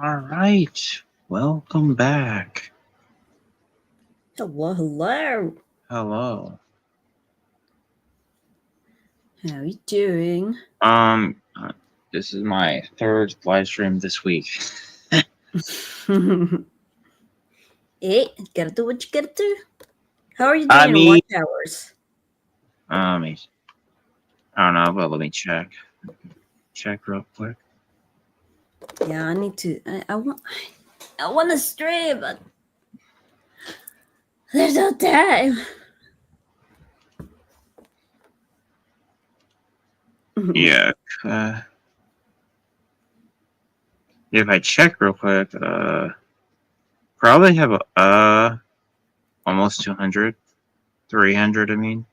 All right, welcome back. Hello, hello. Hello. How you doing? Um, uh, this is my third live stream this week. Hey, gotta do what you gotta do. How are you I doing in mean, watch hours? um, I don't know, but let me check real quick. Yeah, I need to. I want to stream, but there's no time. Yeah, uh, if I check real quick, probably have almost 200, 300. I mean,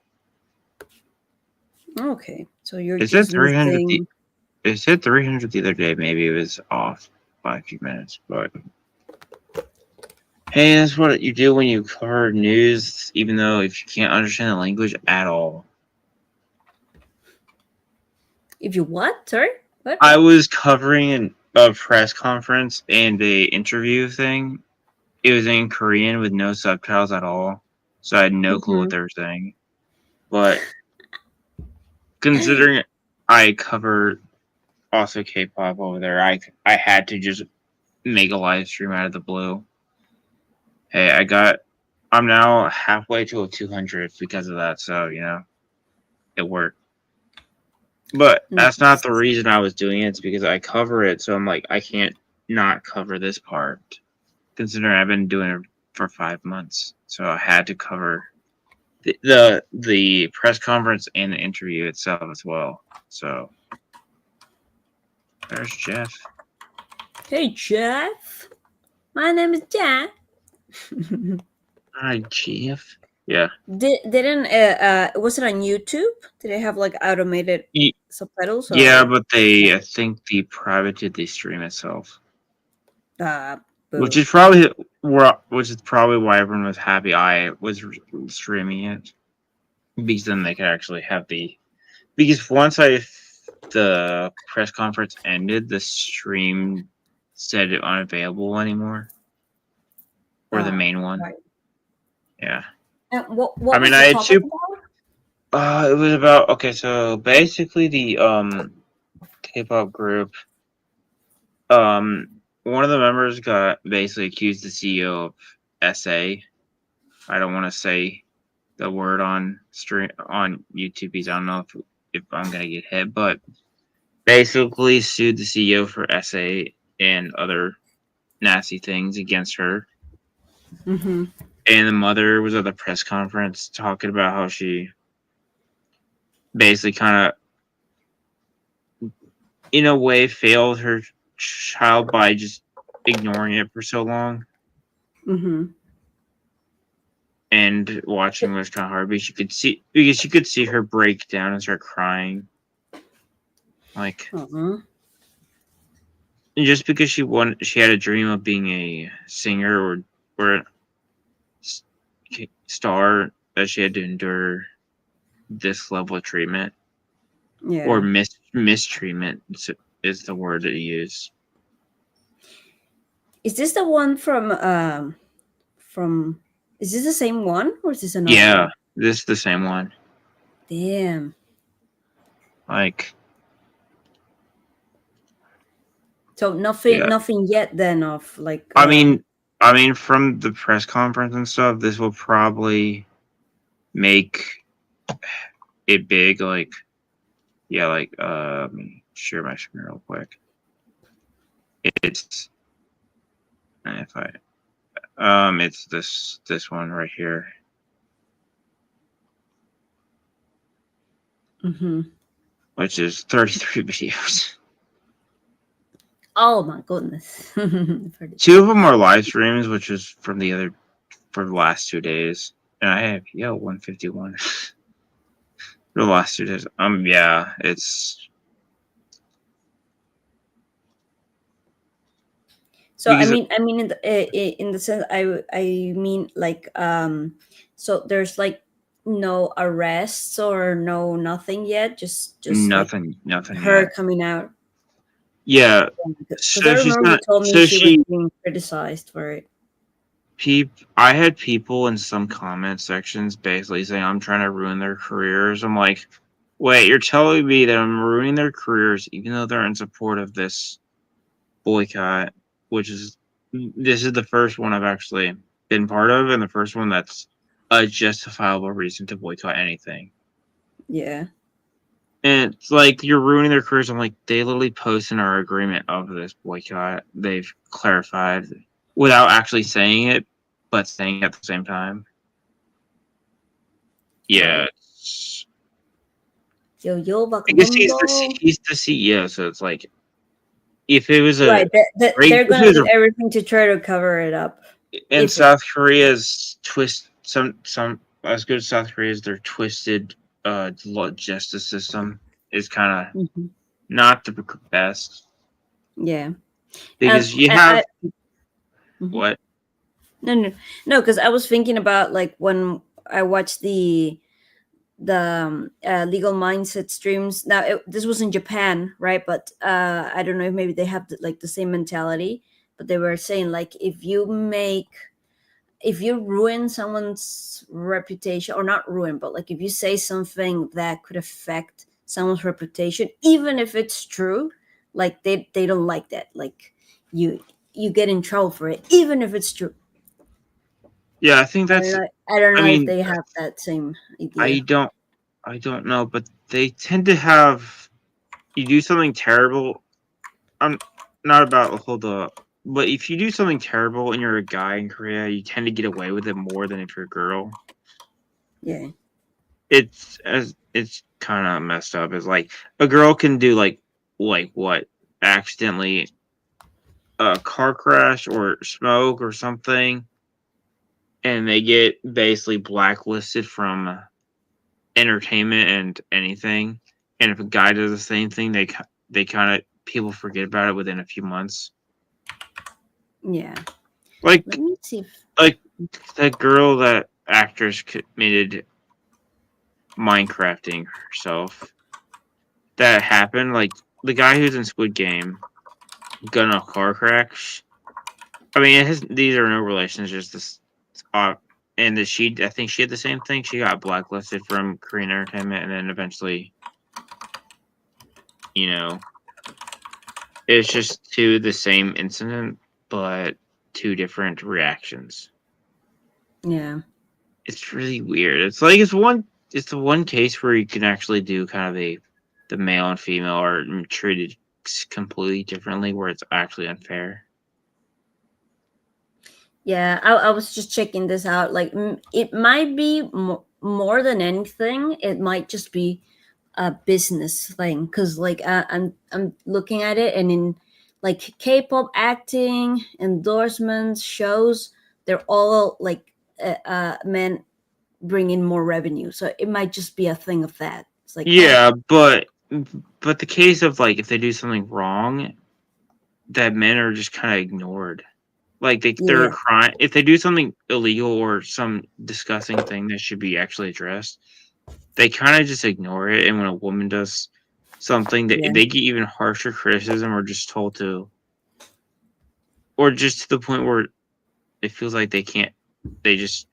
Okay, so you're it said just 300. missing. It said 300 the other day. Maybe it was off by a few minutes, but hey, that's what you do when you cover news, even though if you can't understand the language at all. If you what? Sorry, what? I was covering a press conference and a interview thing. It was in Korean with no subtitles at all, so I had no clue Mm-hmm. what they were saying. But considering I cover also K-pop over there, I had to just make a live stream out of the blue. Hey, I'm now halfway to a 200 because of that, so it worked. But that's not Nice. the reason I was doing it. It's because I cover it, so I'm like, I can't not cover this part. Considering I've been doing it for 5 months, so I had to cover the press conference and the interview itself as well. So there's Jeff. Hey, Jeff. My name is Jeff. Hi, Jeff. Yeah. Didn't was it on YouTube? Did they have like automated Y- subtitles Yeah, or? but I think the private did the stream itself, Uh, which Boo. is probably why everyone was happy I was streaming it, because then they could actually have because once the press conference ended, the stream said it unavailable anymore, or the main one. Right. Yeah. And I what mean, was I the had topic two. about? It was about, okay. So basically, the K-pop group. One of the members got basically accused the CEO of SA. I don't want to say the word on stream on YouTube because I don't know if I'm gonna get hit, but basically sued the CEO for SA and other nasty things against her. Mm-hmm. And the mother was at the press conference talking about how she basically kind of, in a way, failed her child by just ignoring it for so long. Mm-hmm. And watching was kind of hard because you could see her break down and start crying. Like, Uh-huh. just because she had a dream of being a singer or a star, that she had to endure this level of treatment, or Yeah. mistreatment is the word that you use. Is this the one from is this the same one or is this another Yeah, one? this is the same one. Damn. Like, So nothing yeah. nothing yet then of like I mean, from the press conference and stuff, this will probably make it big. Like, yeah, like, let me share my screen real quick. It's if I it's this one right here, mm-hmm. which is 33 videos. Oh my goodness. Two of them are live streams, which is for the last 2 days, and I have 151 for the last 2 days. Yeah, it's So because I mean in the sense I mean like so there's like no arrests or no nothing yet, just like nothing her yet. coming out. Yeah. Because I So she's remember you not. told me So she was she. being criticized for it. I had people in some comment sections basically saying I'm trying to ruin their careers. I'm like, wait, you're telling me that I'm ruining their careers even though they're in support of this boycott, which is this is the first one I've actually been part of, and the first one that's a justifiable reason to boycott anything. Yeah. And it's like you're ruining their careers. I'm like, they literally posted our agreement of this boycott. They've clarified without actually saying it, but saying it at the same time. Yeah, Right. Yo, yo, I guess vagabundo. he's the CEO, so it's like if it was a Right. great They're if going it to was do a everything to try to cover it up. and If it. South Korea's some as good as South Korea's their twisted justice system is kind of Mhm. not the best Yeah. because you I have mhm. what. No, no, no. Because I was thinking about like when I watched the legal mindset streams. Now this was in Japan, right? But I don't know if maybe they have like the same mentality. But they were saying like if you ruin someone's reputation, or not ruin, but like if you say something that could affect someone's reputation, even if it's true, like they don't like that. Like you you get in trouble for it, even if it's true. Yeah, I think I don't that's. know. I don't I know if mean, they have that same I idea. don't. I don't know, but they tend to have. You do something terrible. I'm not about the whole the. But if you do something terrible and you're a guy in Korea, you tend to get away with it more than if you're a girl. Yeah. It's kind of messed up. It's like a girl can do like what accidentally a car crash or smoke or something, and they get basically blacklisted from entertainment and anything. And if a guy does the same thing, they kind of people forget about it within a few months. Yeah. Let Like me see if like that girl, that actress committed Minecrafting herself. That happened. Like the guy who's in Squid Game got in a car crash. I mean, these are no relations. Just this, uh, and I think she had the same thing. She got blacklisted from Korean entertainment, and then eventually, you know, it's just to the same incident, but two different reactions. yeah. It's really weird. It's like it's the one case where you can actually do kind of the male and female are treated completely differently, where it's actually unfair. Yeah, I was just checking this out. Like, it might be more than anything, it might just be a business thing. Because, like, I'm looking at it, and in like K-pop acting, endorsements, shows, they're all like men bring in more revenue. So it might just be a thing of that. It's like, oh, Yeah, but the case of like if they do something wrong, that men are just kind of ignored. Like they're a yeah, crime if they do something illegal or some disgusting thing that should be actually addressed. They kind of just ignore it, and when a woman does something, that yeah, they get even harsher criticism, or just told to, or just to the point where it feels like they just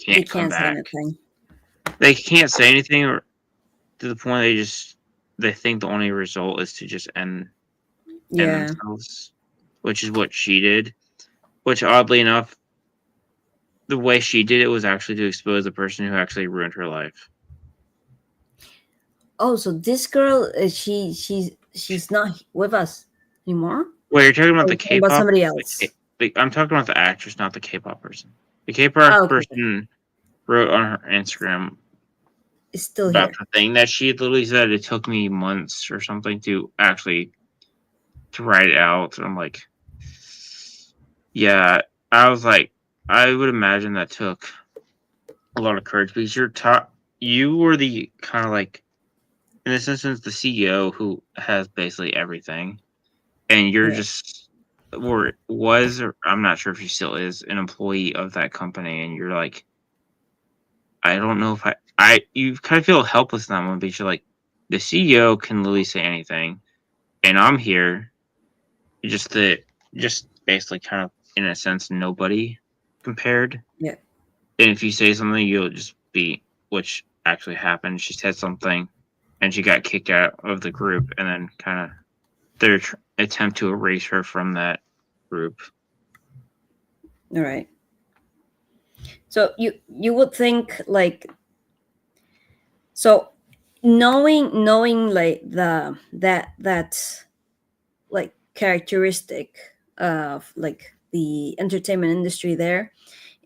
they can't come can't say back. anything. They can't say anything, or to the point they think the only result is to just end Yeah. themselves, which is what she did. Which oddly enough, the way she did it was actually to expose the person who actually ruined her life. Oh, so this girl, she's not with us anymore. Wait, you're talking about Or the you talking about K-pop? somebody else? I'm talking about the actress, not the K-pop person. The K-pop Oh, okay. person wrote on her Instagram It's still about here. the thing that she literally said it took me months or something to actually to write it out. And I'm like, yeah, I was like, I would imagine that took a lot of courage because you were the kind of like, in this instance, the CEO who has basically everything, and you're Yeah. just, or was, or I'm not sure if she still is, an employee of that company, and you're like, I don't know if you kind of feel helpless in that moment because you're like, the CEO can literally say anything, and I'm here. just basically kind of in a sense nobody compared. Yeah. And if you say something, you'll just be, which actually happened. She said something, and she got kicked out of the group, and then kind of their attempt to erase her from that group. All right. So you would think like, so knowing like that like characteristic of like the entertainment industry there,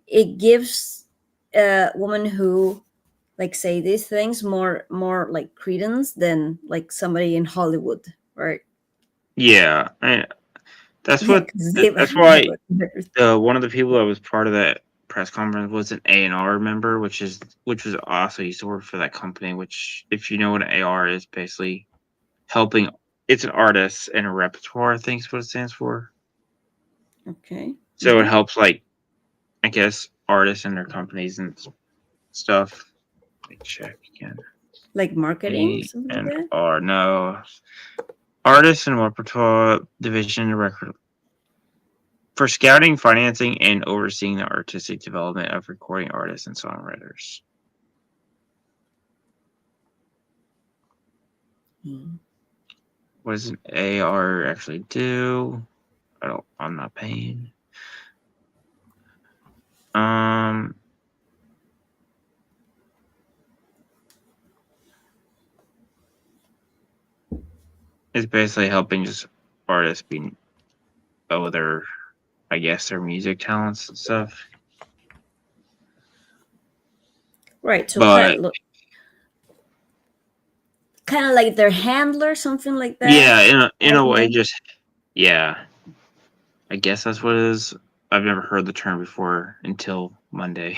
it gives a woman who like say these things more like credence than like somebody in Hollywood, right? Yeah, that's what. 'Cause they That's they why were there. one of the people that was part of that press conference was an A&R member, which was also used to work for that company. Which, if you know what an AR is, basically helping. It's an artist and a repertoire. I think is what it stands for. Okay. So it helps, like, I guess, artists and their companies and stuff. Let me check again. Like marketing, A something like and that. R, no, artists and repertoire division record for scouting, financing, and overseeing the artistic development of recording artists and songwriters. Mm. What does an AR actually do? I'm not paying. Um, it's basically helping just artists be their, I guess, their music talents and stuff. Right. So But kind of like their handler, something like that. yeah, in a way, Admin. just yeah, I guess that's what it is. I've never heard the term before until Monday.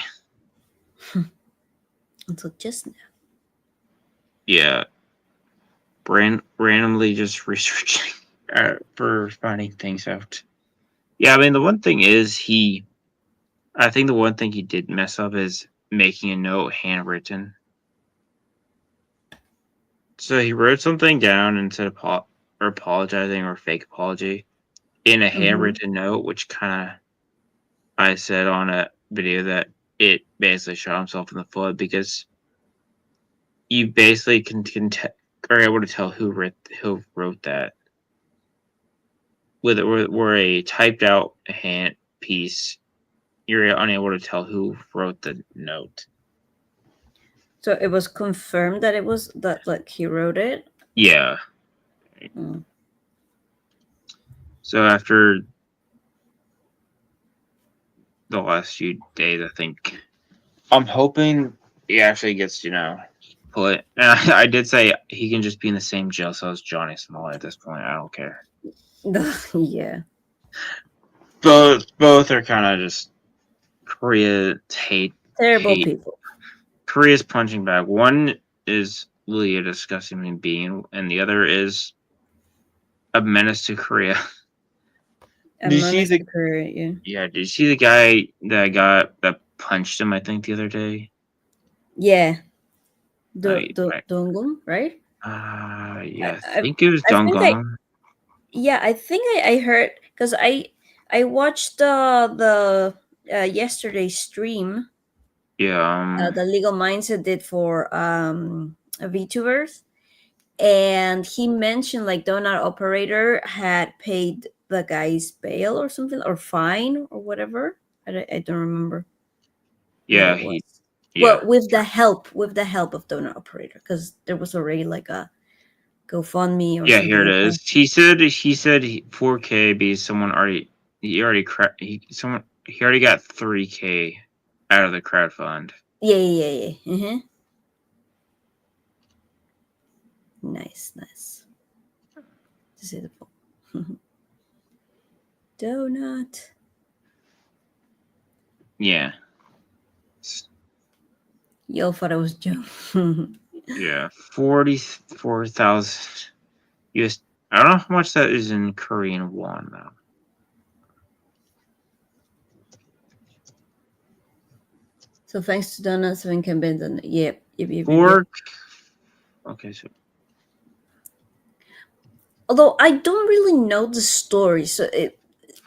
Until just now. Yeah, randomly just researching for finding things out. Yeah, I mean the one thing is I think the one thing he did mess up is making a note handwritten. So he wrote something down instead of or apologizing or fake apology in a Mm-hmm. handwritten note, which kind of I said on a video that it basically shot himself in the foot because you basically are able to tell who wrote that with were a typed out hand piece. You're unable to tell who wrote the note. So it was confirmed that it was that like he wrote it. Yeah. Mm. So after the last few days, I think I'm hoping he actually gets put. And I did say he can just be in the same jail cell as Johnny Smollett at this point. I don't care. Yeah. Both are kind of just Korea Terrible hate. people. Korea's punching bag. One is really a disgusting human being, and the other is a menace to Korea. A Did you see menace the? to Korea. Yeah. Yeah, did you see the guy that punched him? I think the other day. Yeah. I, I Dongum, right? I, yeah, I I think it was I think I Dongong. yeah, I think I heard because I watched the yesterday's stream, Yeah, the Legal Mindset did for VTubers, and he mentioned like donut operator had paid the guy's bail or something or fine or whatever. I don't remember what yeah, it was. yeah, Well, with the help of donut operator, because there was already like a GoFundMe or yeah. something Here it like that. is. He said 4K because someone already he already got 3K out of the crowdfund. Yeah. Nice, nice. To see the donut. Yeah, Yo thought it was Joe. yeah, 44,000 US. I don't know how much that is in Korean won though. So thanks to donuts, we can bend on. Yep. Four. Okay, so Although I don't really know the story, so he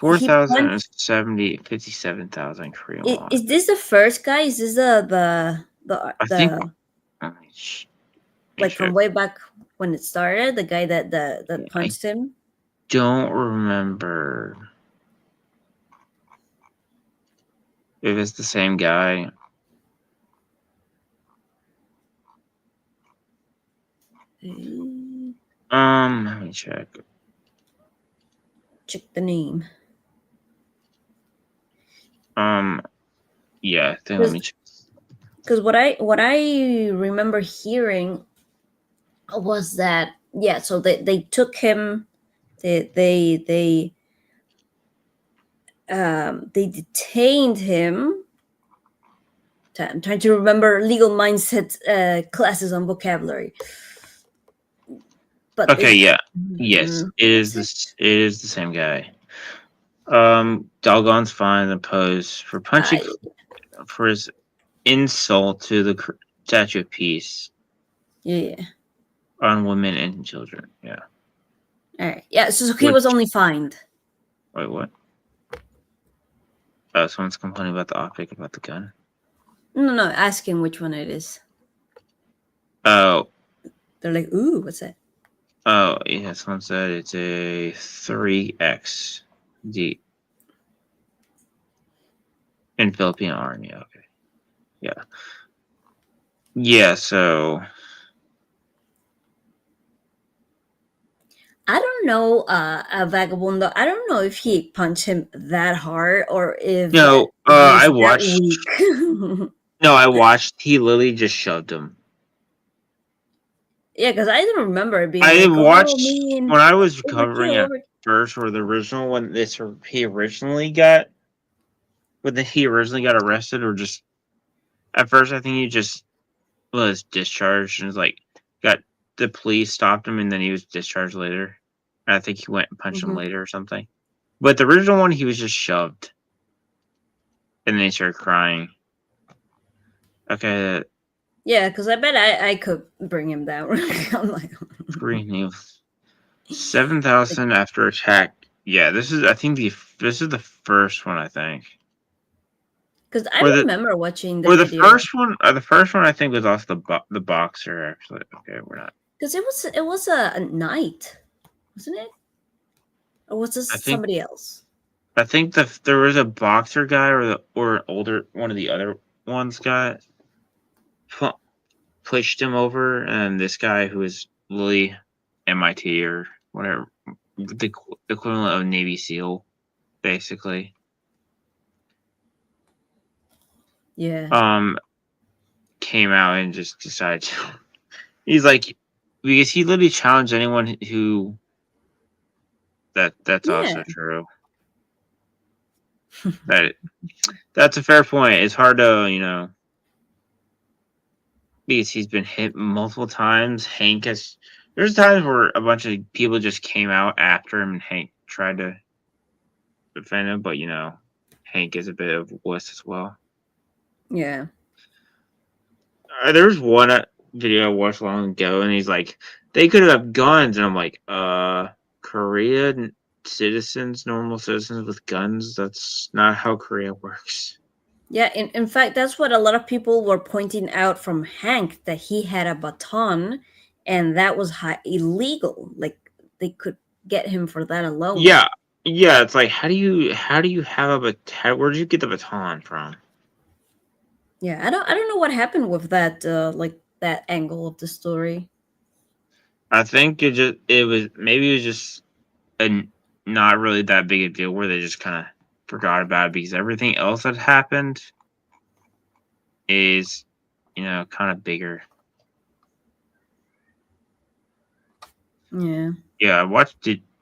punched. 57,000 Korean won. Is this the first guy? Is this I think. Let me sh- let me like from check. way back when it started? The guy that Yeah, punched him. don't remember if it's the same guy. Let me check. Check the name. Yeah, I think let me check. Because what I remember hearing was that, yeah, so they took him, they detained him. I'm trying to remember legal mindset classes on vocabulary. But Okay, they, yeah. Yes, it what is was it? this. It is the same guy. Dalgon's fine and posed for punching for his insult to the Statue of Peace Yeah. on women and children. Yeah. All right. Yeah. So he was Which only fined. wait, what? Someone's complaining about the optic about the gun. No, asking which one it is. Oh, They're like, ooh, what's that? oh, yeah. Someone said it's a 3XD in Philippine Army. Okay. Yeah. Yeah. So I don't know, Vagabundo. I don't know if he punched him that hard or if no. he I is that watched. weak. No, I watched. He literally just shoved him. Yeah, because I don't remember it being I like, oh, watched man, when I was covering overkill, it over. first, or the original when he originally got he originally got arrested, or just at first I think he just was discharged and was like got the police stopped him and then he was discharged later. And I think he went and punched him Mm-hmm. later or something. But the original one he was just shoved and then he started crying. Okay, Yeah, because I bet I could bring him down. I'm like, green news. 7,000 after attack. Yeah, this is I think this is the first one I think. because I Or the remember watching the or the video. first one the first one I think was also the boxer actually. Okay, we're not. Because it was a night, wasn't it? Or was this I think somebody else? there was a boxer guy or older one of the other ones got pushed him over, and this guy who is literally MIT or whatever, the equivalent of Navy SEAL, basically. Yeah. Came out and just decided to. He's like, because he literally challenged anyone who. That's Yeah. also true. That's a fair point. It's hard to because he's been hit multiple times. Hank has. There's times where a bunch of people just came out after him, and Hank tried to defend him, but Hank is a bit of a wuss as well. Yeah. There was one video I watched long ago, and he's like, "They could have guns," and I'm like, Korea citizens, normal citizens with guns. That's not how Korea works." Yeah, in fact, that's what a lot of people were pointing out from Hank, that he had a baton and that was illegal. Like, they could get him for that alone. Yeah, yeah. It's like, how do you have a baton? Where did you get the baton from? Yeah, I don't know what happened with that, like that angle of the story. I think it was maybe it was just a not really that big a deal where they just kind of forgot about it because everything else that happened is kind of bigger. Yeah. Yeah,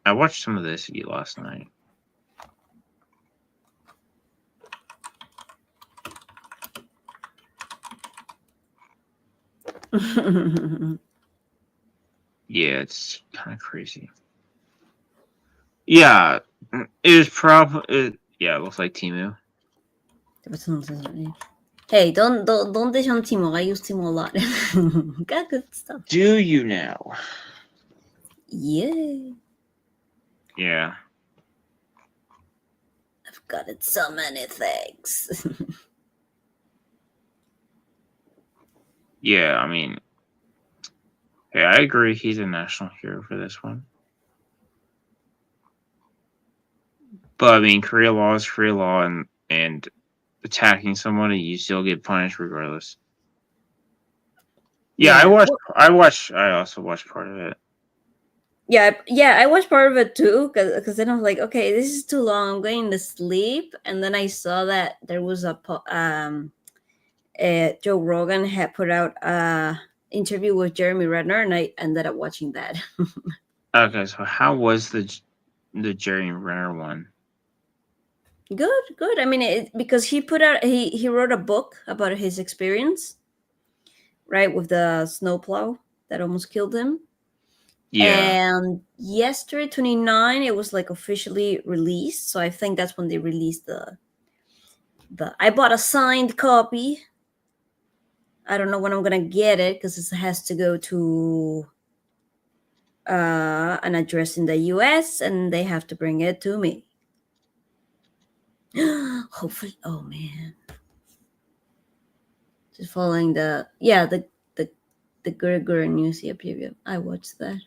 I watched some of this last night. Yeah, it's kind of crazy. Yeah, it is probably yeah. It looks like Timu. Hey, don't dish on Timo. I use Timo a lot. Got good stuff. Do you now? Yeah. Yeah. I've got it so many things. Yeah, I mean, yeah, I agree. He's a national hero for this one. But I mean, Korea law is Korea law, and attacking somebody, you still get punished regardless. Yeah, Yeah. Well, I also watched part of it. yeah, I watched part of it too, because then I was like, okay, this is too long. I'm going to sleep, and then I saw that there was Joe Rogan had put out a interview with Jeremy Renner, and I ended up watching that. Okay, so how was the Jerry Renner one? Good, good. I mean, because he wrote a book about his experience, right, with the snowplow that almost killed him. Yeah. And yesterday, 29, it was like officially released. So I think that's when they released the. I bought a signed copy. I don't know when I'm gonna get it because it has to go to an address in the US and they have to bring it to me. Hopefully, oh man, just following the Gurgur news. Yep. I watched that.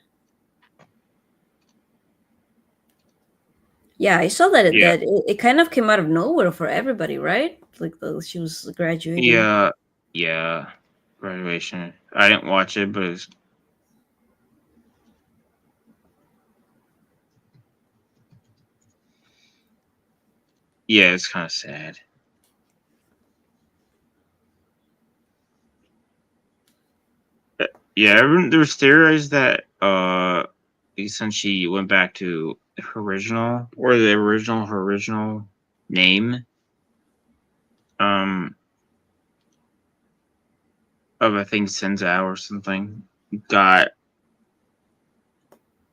Yeah, I saw that Yeah. it kind of came out of nowhere for everybody, right? Like she was graduating. Yeah. Yeah. Graduation. I didn't watch it, but yeah, it's kind of sad. Yeah, there's theories that since she went back to her original or the original her original name um of I think Senzao or something got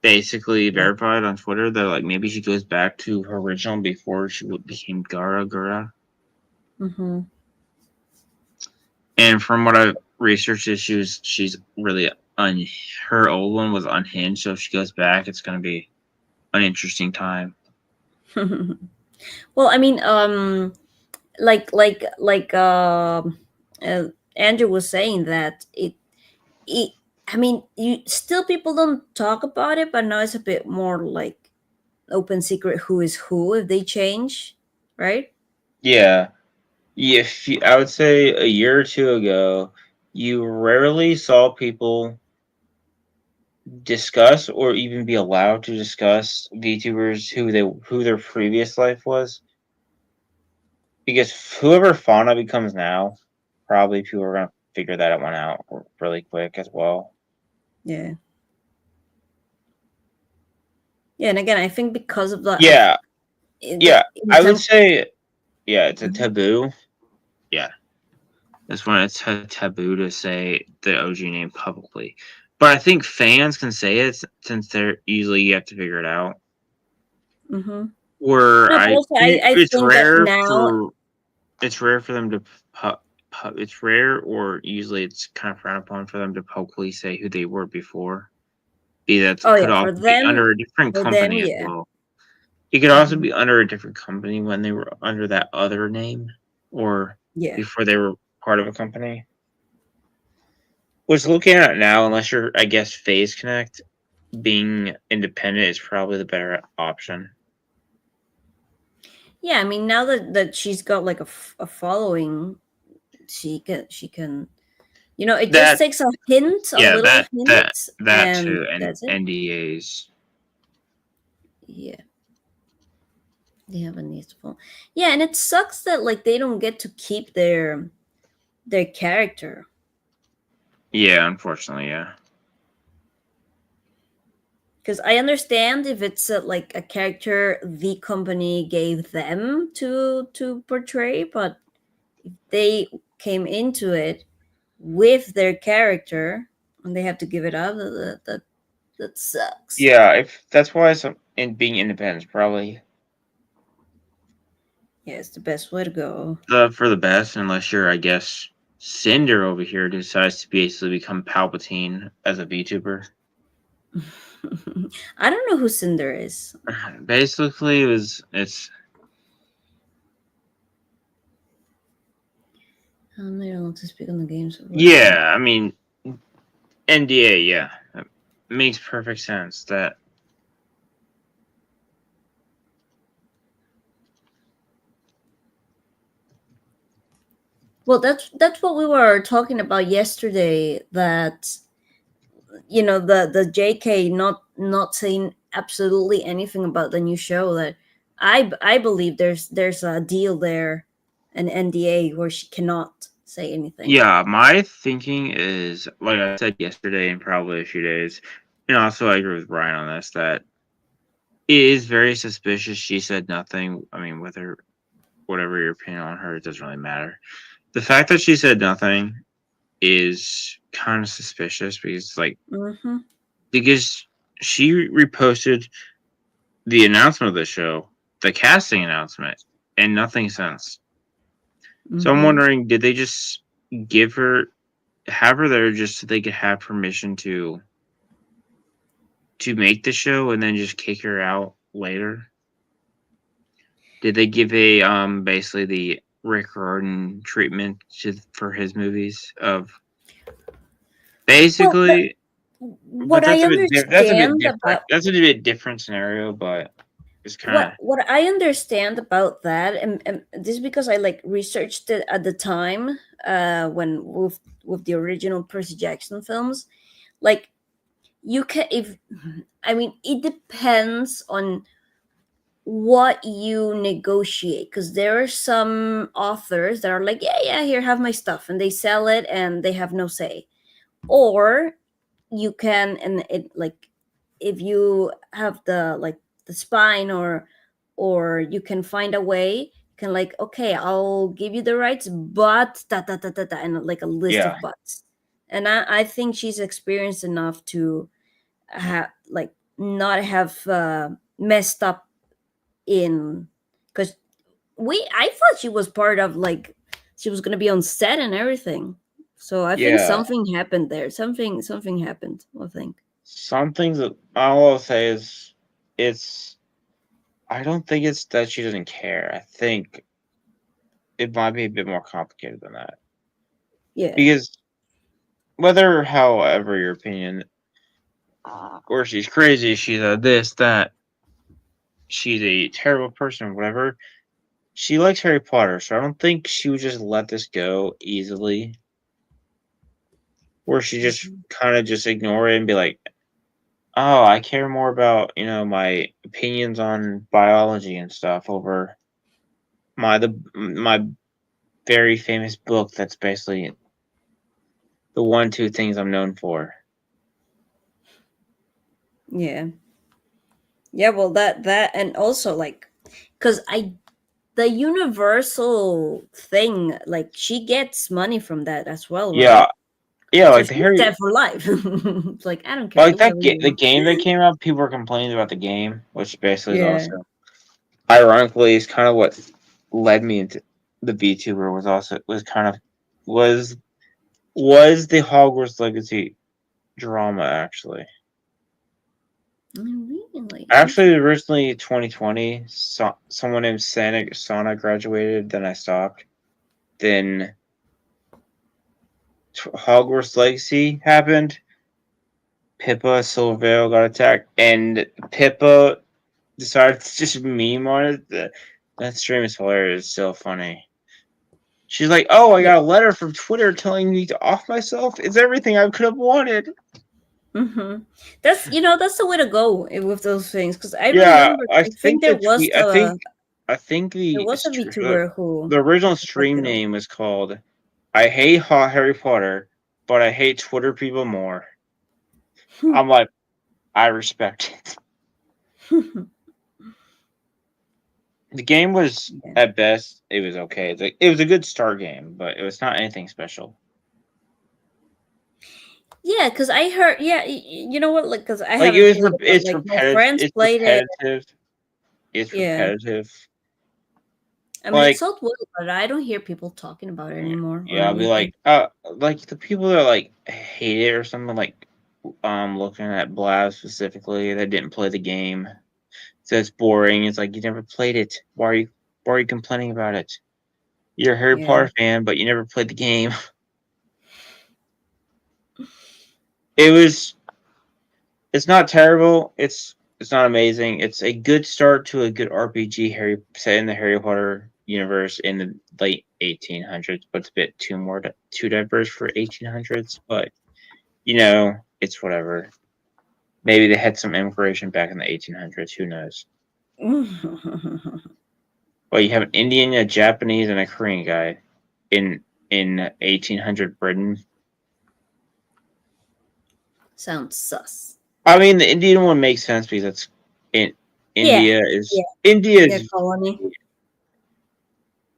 basically Yeah. verified on Twitter that like maybe she goes back to her original before she became Gara. Mm-hmm. And from what I've researched, she's really her old one was unhinged. So if she goes back, it's gonna be an interesting time. Well, I mean, like Andrew was saying that it. I mean, you still people don't talk about it, but now it's a bit more like open secret who is who if they change, right? Yeah, if I would say a year or two ago, you rarely saw people discuss or even be allowed to discuss VTubers who their previous life was, because whoever Fauna becomes now, probably people are gonna figure that one out really quick as well. Yeah. Yeah, and again, I think because of Yeah, the yeah, in I would some. say yeah, it's a Mhm. taboo. Yeah, that's when it's a taboo to say the OG name publicly. But I think fans can say it since they're usually you have to figure it out. Mhm. Where No, but also I think that now. it's rare for them to it's rare or usually it's kind of frowned upon for them to publicly say who they were before. Be that Oh could yeah, also be under a different for them, company as yeah. well. It could also Mhm. be under a different company when they were under that other name or Yeah. before they were part of a company. Which looking at it now, unless you're I guess Phase Connect, being independent is probably the better option. Yeah, I mean, now that she's got like a following, she can it just That takes a hint, a yeah, little hint, that and too, and that's it. NDAs. Yeah, they have a nice phone. Yeah, and it sucks that like they don't get to keep their character. Yeah, unfortunately, yeah. Because I understand if it's like a character the company gave them to portray, but if they came into it with their character and they have to give it up, that sucks. Yeah, if that's why some in being independent is probably Yeah, it's the best way to go. for the best, unless you're, I guess, Cinder over here decides to basically become Palpatine as a VTuber. I don't know who Cinder is. Basically, it's I'm not allowed to speak on the games. What is it? yeah. I mean, NDA. Yeah, it makes perfect sense. That Well, that's what we were talking about yesterday. That the JK not saying absolutely anything about the new show. That I believe there's a deal there, an NDA where she cannot say anything. yeah. My thinking is like I said yesterday, and probably a few days. And also, I agree with Brian on this. That it is very suspicious. She said nothing. I mean, whatever your opinion on her, it doesn't really matter. The fact that she said nothing is kind of suspicious Mm-hmm. because she reposted the announcement of the show, the casting announcement, and nothing since. So I'm Mm-hmm. wondering, did they just give her have her there just so they could have permission to make the show and then just kick her out later? Did they give a basically the Rick Gordon treatment for his movies of Well, basically? But what I that's a bit understand different. about That's a bit different scenario, but it's kind of what I understand about that, and this is because I like researched it at the time, when with the original Percy Jackson films. Like, you can, if I mean, it depends on what you negotiate, because there are some authors that are like, yeah, yeah, here, have my stuff, and they sell it and they have no say. Or you can, and it like, if you have the spine, or you can find a way, you can, like, okay, I'll give you the rights, but and like a list yeah, of buts. And I think she's experienced enough to have, like, not have messed up in, because I thought she was part of, like, she was gonna be on set and everything. So I think yeah. something happened there. Something happened, I think. Some things that all I'll say is it's. I don't think it's that she doesn't care. I think it might be a bit more complicated than that Yeah. because whether, however, your opinion, or she's crazy, she's a this that, she's a terrible person, whatever. She likes Harry Potter, so I don't think she would just let this go easily. Where she just Mhm. kind of just ignore it and be like, "Oh, I care more about my opinions on biology and stuff over my very famous book that's basically the one two things I'm known for." Yeah. Yeah, well, that and also, like, cuz I the universal thing, like, she gets money from that as well, Yeah, right? yeah, So like the she's Harry, dead for life. It's like, I don't care, like do whatever you the want. game that came out. People were complaining about the game, which basically is Yeah. also ironically is kind of what led me into the VTuber was kind of was the Hogwarts Legacy drama actually. Really Actually, interesting. originally 2020, someone named Sana graduated. Then I stopped. Then Hogwarts Legacy happened. Pippa Silvervale got attacked, and Pippa decided to just meme on it. That stream is hilarious. It's so funny. She's like, "Oh, I Yeah. got a letter from Twitter telling me to off myself. It's everything I could have wanted." That's the way to go, with those things, because I Yeah, remember, I I think think the tweet. I think there was a VTuber who the original fucked stream it up. name was called "I hate Harry Potter, but I hate Twitter people more." I'm like, I respect it. The game was Yeah. at best, it was okay. It was a good start game, but it was not anything special. Yeah, because I heard, yeah, you know what, like, because I Like haven't played it, but it's like my repetitive. friends played it. It's Yeah. repetitive. I mean, it's Like sold well, but I don't hear people talking about it anymore or yeah, I'll be anything. like the people that like hate it or something, like looking at Blab specifically that didn't play the game. So it's boring. It's like you never played it. Why are you complaining about it? You're a Harry Yeah. Potter fan, but you never played the game. It was. It's not terrible. It's not amazing. It's a good start to a good RPG set in the Harry Potter universe in the late 1800s, but it's a bit too diverse for 1800s. But it's whatever. Maybe they had some immigration back in the 1800s. Who knows? Well, you have an Indian, a Japanese, and a Korean guy in 1800 Britain. Sounds sus. I mean, the Indian one makes sense because it's in Yeah. India Yeah, is colony.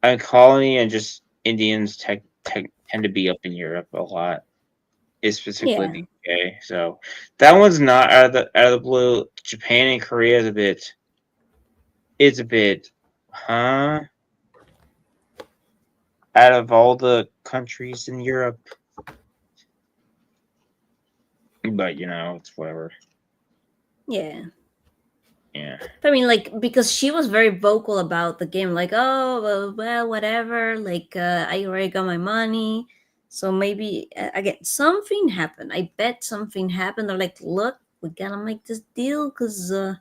a colony, and just Indians tend to be up in Europe a lot, specifically Yeah. the UK. So that one's not out of the blue. Japan and Korea is a bit, huh? Out of all the countries in Europe, but it's whatever. Yeah. Yeah. I mean, like, because she was very vocal about the game, like, oh, well, whatever. Like, I already got my money. So maybe, again, something happened. I bet something happened. They're like, look, we gotta make this deal because, and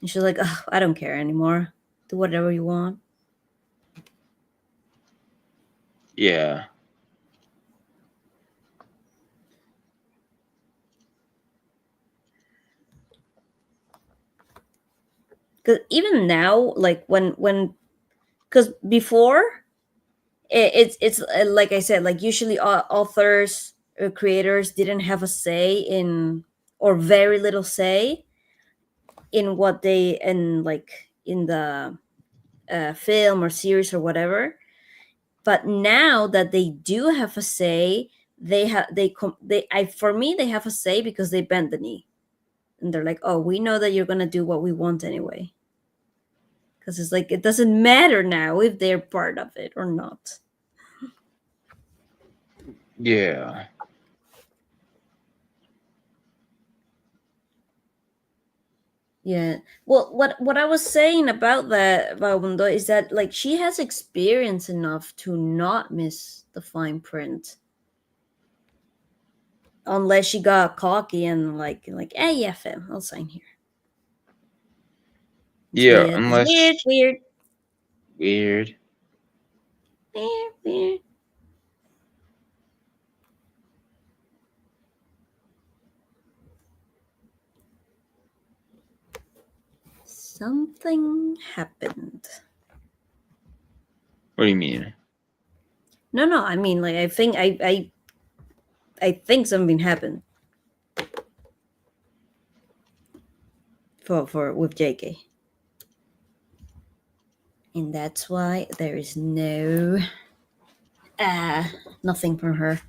she's like, oh, I don't care anymore. Do whatever you want. Yeah. Because even now, like, because before, it's like I said, like usually authors, creators didn't have a say in, or very little say in what they, and like in the film or series or whatever. But now that they do have a say, they I for me they have a say because they bend the knee, and they're like, oh, we know that you're gonna do what we want anyway, because it's like it doesn't matter now if they're part of it or not. Yeah. Yeah. Well, what I was saying about that Vagabundo is that like she has experience enough to not miss the fine print, unless she got cocky and like, hey, yeah, fam, I'll sign here. It's Yeah, weird. It's weird. unless Weird. weird. Weird. Weird. Something happened. What do you mean? No, no. I mean, like, I think something happened for with JK, and that's why there is no nothing from her.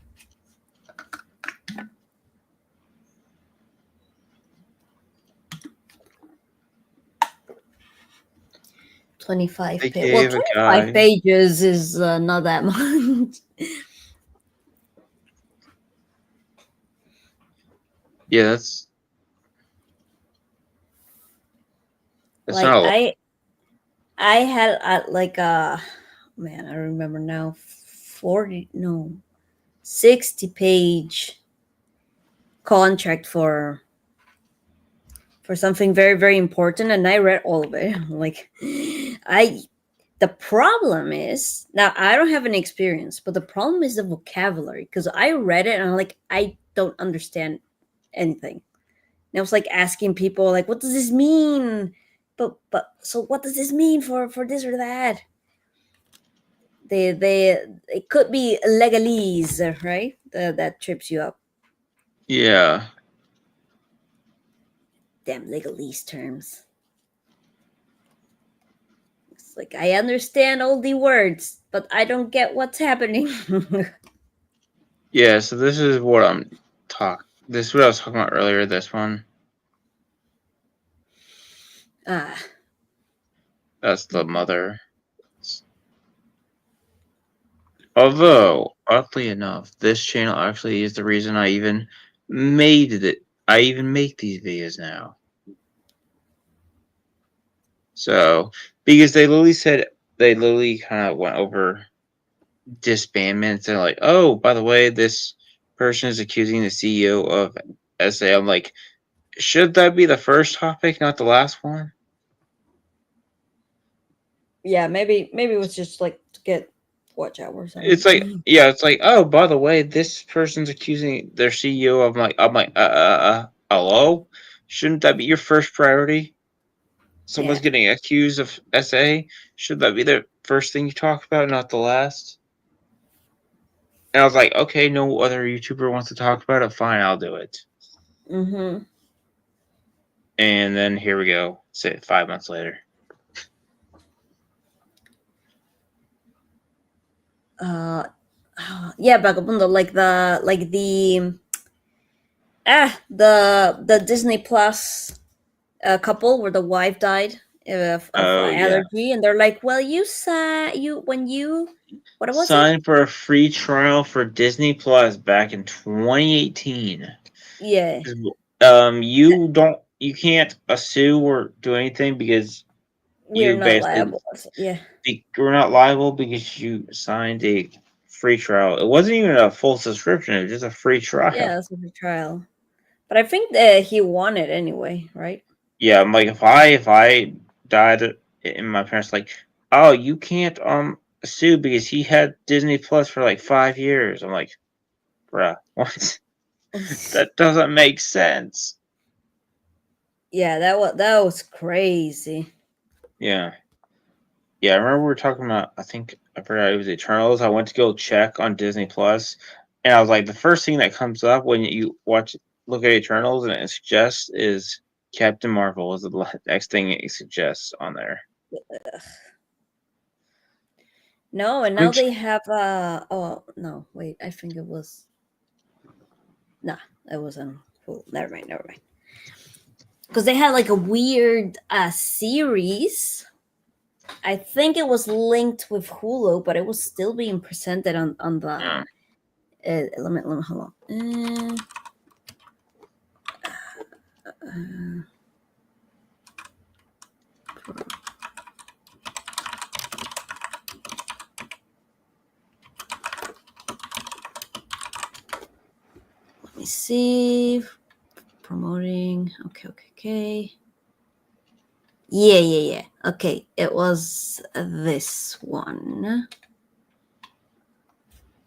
25 They pages. Well, gave a 25 guy. pages is not that much. Yeah, that's not Like a lot. I had like man, I remember now, 40, no, 60-page contract for something very very important, and I read all of it. Like, I the problem is, now I don't have any experience, but the problem is the vocabulary, because I read it and I'm like, I don't understand anything. And I was like asking people, like, what does this mean? But so what does this mean for this or that? They it could be legalese, right? That trips you up. Yeah. Damn legalese terms. It's like I understand all the words, but I don't get what's happening. Yeah, so this is what this is what I was talking about earlier, this one. Ah, That's the mother. Although, oddly enough, this channel actually is the reason I even made it. I even make these videos now. So, because they literally kind of went over disbandments. They're like, oh, by the way, this person is accusing the CEO of SA. I'm like, should that be the first topic, not the last one? Yeah, maybe it was just like to get watch out or something. It's like, yeah, it's like, oh, by the way, this person's accusing their CEO of hello? Shouldn't that be your first priority? Someone's Yeah. getting accused of SA. Should that be the first thing you talk about, not the last? And I was like, okay, no other YouTuber wants to talk about it. Fine, I'll do it. Mm-hmm. And then here we go. Say 5 months later. Yeah, Vagabundo, the Disney Plus couple where the wife died of Oh yeah. allergy, and they're like, well, you saw you when you what was it? Signed for a free trial for Disney Plus back in 2018. Yeah, You can't sue or do anything because we're you not basically liable. Yeah, you're not liable because you signed a free trial. It wasn't even a full subscription; it was just a free trial. yeah, that's a trial. But I think he won it anyway, right? Yeah, I'm like, if I died and my parents like, oh, you can't sue because he had Disney Plus for like 5 years. I'm like, bruh, what? That doesn't make sense. Yeah, that was crazy. Yeah. Yeah, I remember we were talking about, I forgot it was Eternals. I went to go check on Disney Plus, and I was like, the first thing that comes up when you look at Eternals and it suggests is Captain Marvel is the next thing it suggests on there. No, and now Which, they have oh no, wait, I think it was nah, that wasn't cool. Never mind. Because they had like a weird series. I think it was linked with Hulu, but it was still being presented on the. Let me hold on. Let me see. Promoting. Okay. Yeah. Okay, it was this one.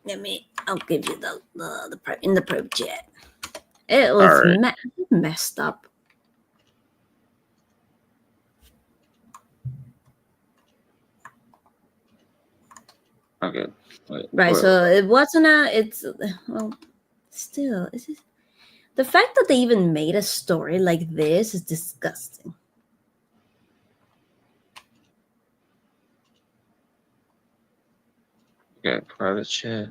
I'll give you in the private chat. It was alright. messed up. Okay. Wait, Right, so it wasn't it's well still the fact that they even made a story like this is disgusting. Okay, private chat.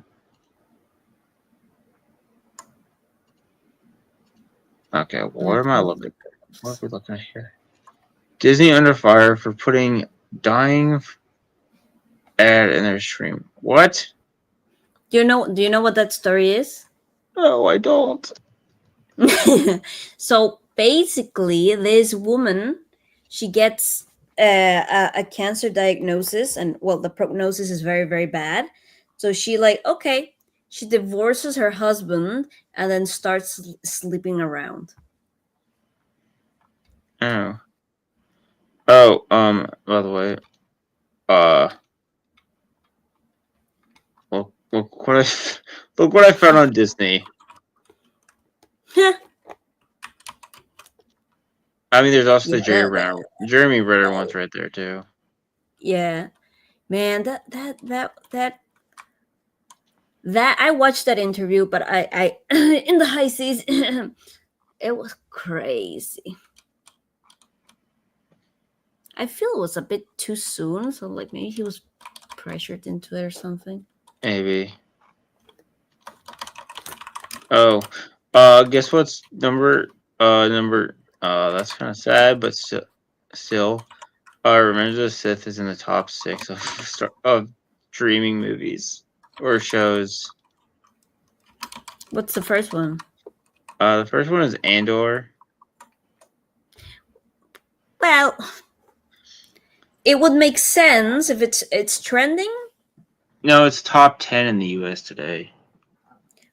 Okay, what am I looking at? What are we looking at here? Disney under fire for putting dying ad in their stream. What? Do you know what that story is? No, I don't. So basically, this woman, she gets a cancer diagnosis, and well, the prognosis is very, very bad. So she like, okay, she divorces her husband and then starts sleeping around. Oh. Oh, by the way, uh, look what look what I found on Disney. I mean, there's also the Yeah, Jeremy Renner one's right there too. yeah, man, that I watched that interview, but I in the high season, it was crazy. I feel it was a bit too soon, so like maybe he was pressured into it or something. Maybe. Oh, guess what's that's kind of sad, but still, Revenge of the Sith is in the top 6 of streaming movies or shows. What's the first one? The first one is Andor. Well, it would make sense if it's trending. No, it's top 10 in the U.S. today.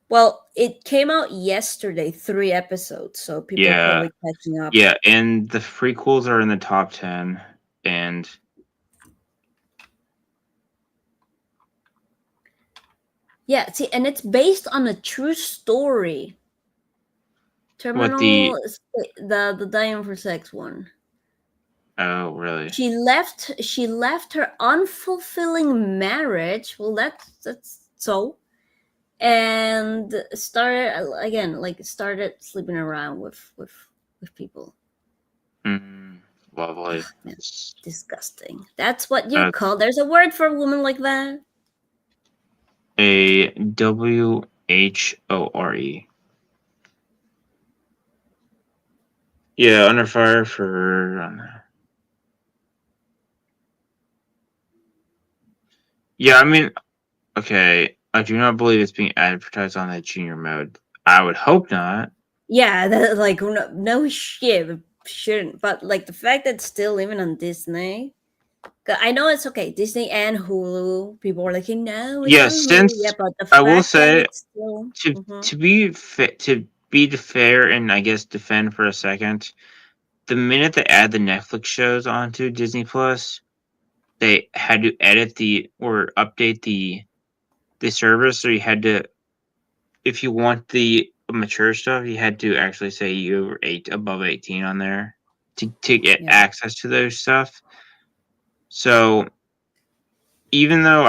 Well, it came out yesterday, 3 episodes, so people are Yeah, probably catching up. yeah, and the prequels are in the top 10, and Yeah, see, and it's based on a true story. what the? Terminal, the Dying for Sex one. Oh, really? She left her unfulfilling marriage. Well, that's so, and started again, like started sleeping around with people. Mm, lovely. Man, disgusting. That's what you That's call. There's a word for a woman like that. a WHORE. Yeah, under fire for. Yeah, I mean, okay. I do not believe it's being advertised on that junior mode. I would hope not. Yeah, that, like no shit, it shouldn't. But like the fact that it's still even on Disney. 'Cause I know it's okay, Disney and Hulu. People are like, no, it's Yeah, on Hulu. Yeah, since but the I will fact that say it's still. to Mhm. to be fair and I guess defend for a second, the minute they add the Netflix shows onto Disney Plus, they had to edit the or update the service, so you had to, if you want the mature stuff, you had to actually say you were above 18 on there to get Yeah, access to those stuff. So even though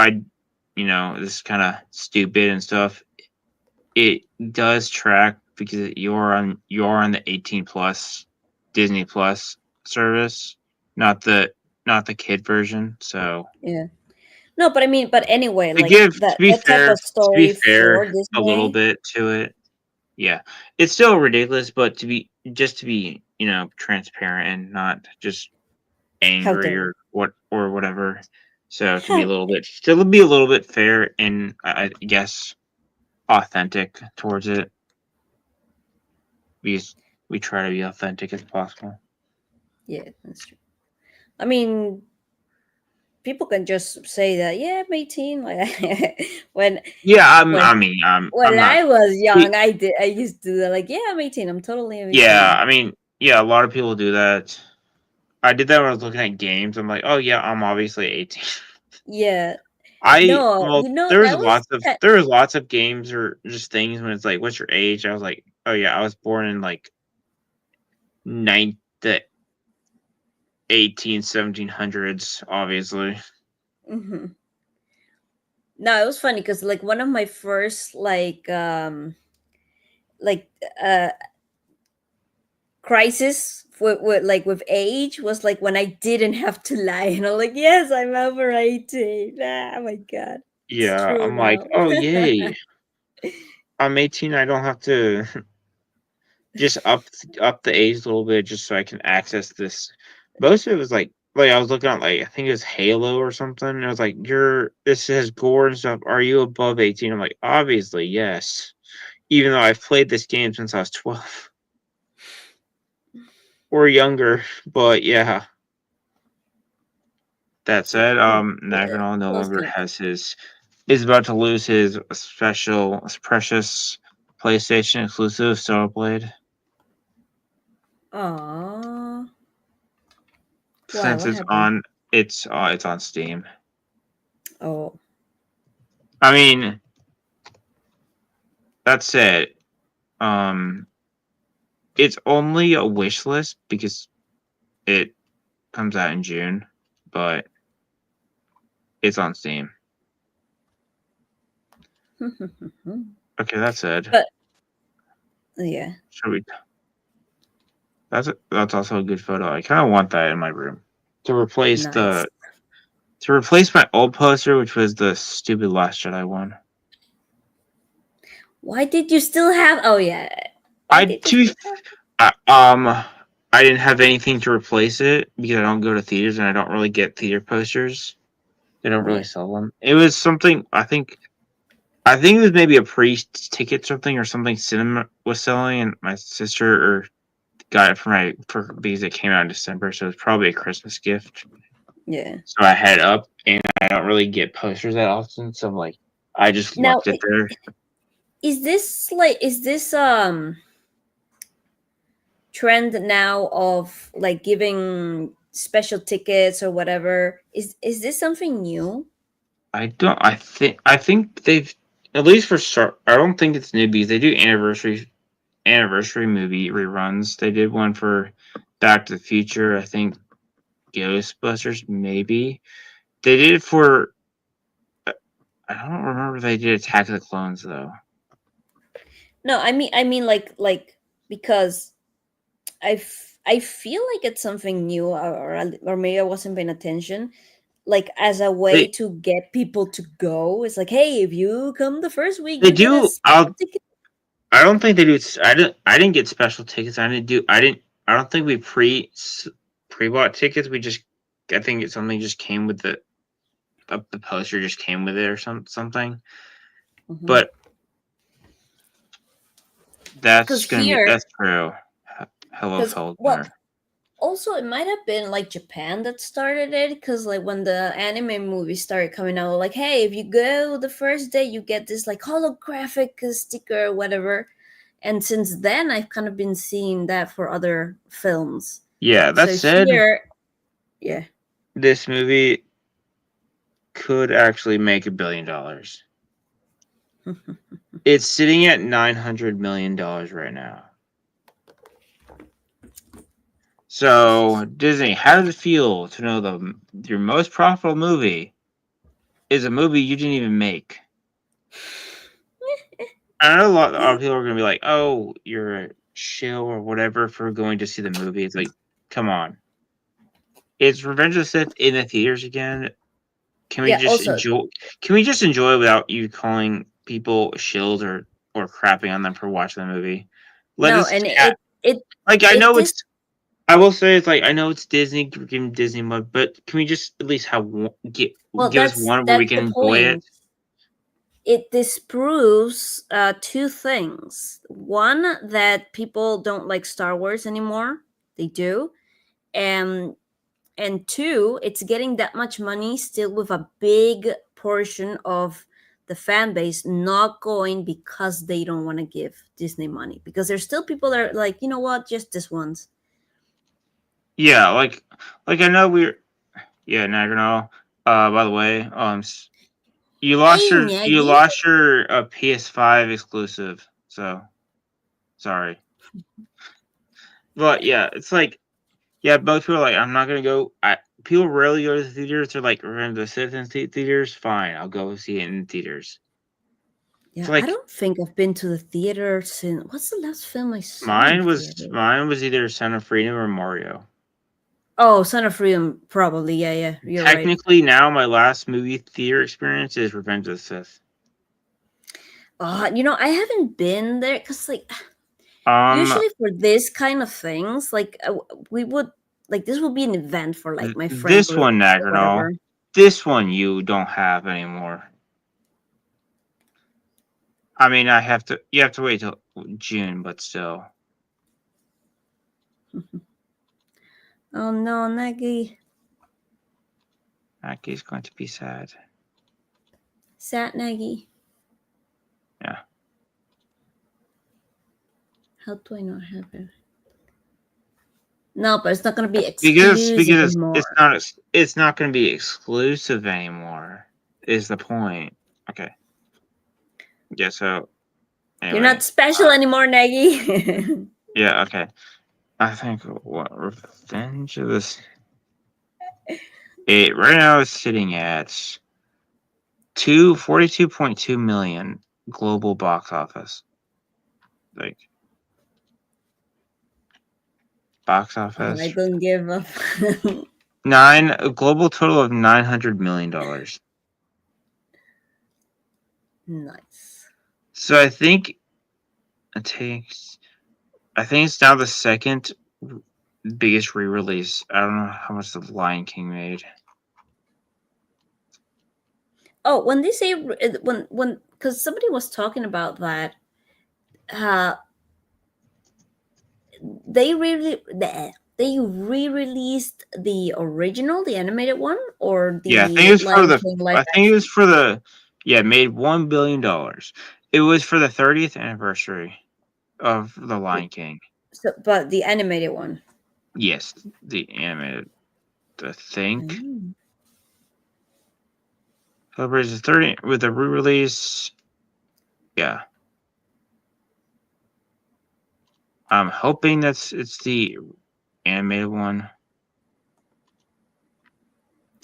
this is kind of stupid and stuff, it does track because you're on the 18 plus Disney Plus service, not the not the kid version. So yeah. No, but I mean, but anyway, to like give that that type of to be story fair for a little Disney. bit to it, yeah, it's still ridiculous, but to be transparent and not just How angry dare? or whatever. So to be a How little bit still be a little bit fair and I guess authentic towards it. We try to be authentic as possible. Yeah, that's true. I mean, people can just say that. Yeah, I'm 18. Like when Yeah, when I'm when not. I was we- young, I used to do that. Like, yeah, I'm 18. I'm totally Yeah, 18. yeah, a lot of people do that. I did that when I was looking at games. I'm like, oh yeah, I'm obviously 18. Yeah. I No, well, that was there was lots of games or just things when it's like, what's your age? I was like, oh yeah, I was born in like the 1700s, obviously. mhm. No, it was funny because like one of my first like uh crisis with age was like when I didn't have to lie, and I'm like, yes, I'm over 18. Oh my god, it's Yeah, true I'm like, now. oh yay, I'm 18. I don't have to just up the age a little bit just so I can access this. Most of it was like I was looking at like I think it was Halo or something. And it was like this says gore and stuff. Are you above 18? I'm like, obviously yes. Even though I've played this game since I was 12 or younger. But yeah. That Yeah, said, no, Naganol no those longer games. has his is about to lose his special precious PlayStation exclusive Solar Blade Aww. Why? since What happened? it's on Steam. Oh. I mean, that said, um, it's only a wish list because it comes out in June, but it's on Steam. Okay, that said, But yeah, should we? That's also a good photo. I kind of want that in my room to replace nice. my old poster, which was the stupid Last Jedi one. Why did you still have? Oh yeah. Why I did you to still have? uh, um I didn't have anything to replace it because I don't go to theaters and I don't really get theater posters. They don't really Yeah. sell them. It was something I think I think it was maybe a pre-ticket something or something cinema was selling, and my sister got it for because it came out in December, so it's probably a Christmas gift. Yeah. So I had it up, and I don't really get posters that often, so I'm like, I just Now, left it there. is this trend now of like giving special tickets or whatever? Is this something new? I don't. I think they've at least for start. I don't think it's newbies. They do anniversary movie reruns. They did one for Back to the Future. I think Ghostbusters maybe. They did it for. I don't remember if they did Attack of the Clones though. No, I mean like because I feel like it's something new, or maybe I wasn't paying attention. Like as a way They to get people to go, it's like, hey, if you come the first week, they you get a do. special ticket. I don't think they do. I didn't get special tickets. I didn't do. I didn't. I don't think we pre bought tickets. We just. I think it's something just came with the poster just came with it or something. Mhm. But that's Because gonna be here, that's true. Hello, because well, Feldner. also it might have been like Japan that started it. Because like when the anime movies started coming out, like, hey, if you go the first day, you get this like holographic sticker or whatever. And since then, I've kind of been seeing that for other films. Yeah, that So said, here, yeah. this movie could actually make $1 billion. It's sitting at $900 million right now. So Disney, how does it feel to know your most profitable movie is a movie you didn't even make? I know a lot of people are gonna be like, "Oh, you're a shill or whatever for going to see the movie." It's like, come on, it's Revenge of the Sith in the theaters again. Can we Yeah. just Also, enjoy? Can we just enjoy without you calling people shills or crapping on them for watching the movie? Let no, us and chat. it Like I it know this it's. I will say it's like I know it's Disney, giving Disney mode, but can we just at least well, give us one where we that's can the enjoy it? point. It disproves two things. One, that people don't like Star Wars anymore. They do, and two, it's getting that much money still with a big portion of the fan base not going because they don't want to give Disney money, because there's still people that are like, you know what, just this once. Yeah, like I know we're yeah, Nagano. By the way, Hey, you Maggie. lost your PS5 exclusive. So sorry, but yeah, it's like yeah, most people are like I'm not gonna go. People rarely go to the theaters. They're like we're gonna go sit in theaters. Fine, I'll go see it in the theaters. It's Yeah, I like don't think I've been to the theater since, what's the last film I saw in theater? mine was either Son of Freedom or Mario. Oh, Son of Freedom, probably. Yeah, yeah, you're right. Technically, now my last movie theater experience is Revenge of the Sith. I haven't been there because, like, Um, usually for this kind of things, like, we would, like, this would be an event for, like, my friend this one, groups or Nagano, whatever. this one you don't have anymore. I mean, you have to wait till June, but still. Oh no, Nagi. Mackey's going to be sad. Sat Nagi. Yeah. How do I not have it? No, but it's not going to be exclusive Because anymore. it's not going to be exclusive anymore. Is the point? Okay. Yeah. So You're anyway. not special anymore, Nagi. Yeah. Okay. I think what Revenge of this. It right now is sitting at 42.2 million global box office. Like box Oh, I office don't give up. a global total of $900 million. Nice. So it takes. I think it's now the second biggest re-release. I don't know how much The Lion King made. Oh, when they say when because somebody was talking about that. Uh, they really they re-released the original, the animated one, or Yeah, I think it the was for Lion the. King live I think it was action. for the. Yeah, it made $1 billion. It was for the 30th anniversary of the Lion King. So, but the animated one. Yes, the animated. I think Mm. celebrates the 30 with a re-release. Yeah, I'm hoping it's the animated one.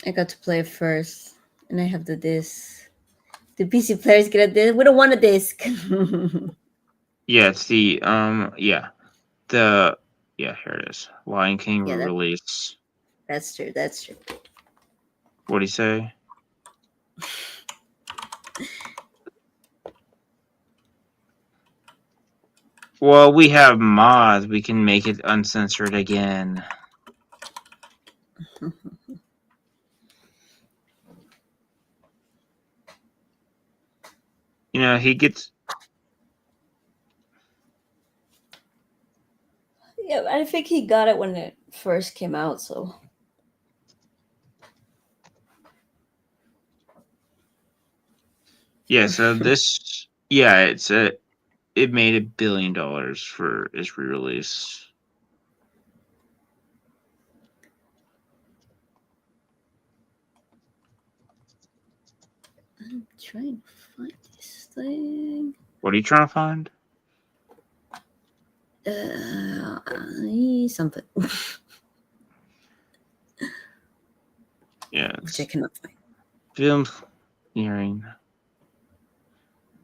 I got to play it first, and I have the disc. The PC players get a disc. We don't want a disc. Yeah, it's the the here it is. Lion King Yeah, re-release. that's true. That's true. What do you say? Well, we have mods. We can make it uncensored again. You know, he gets. Yeah, I think he got it when it first came out. So Yeah, so this. Yeah, it made $1 billion for its re-release. I'm trying to find this thing. What are you trying to find? Something Yeah, which I it's cannot find. film hearing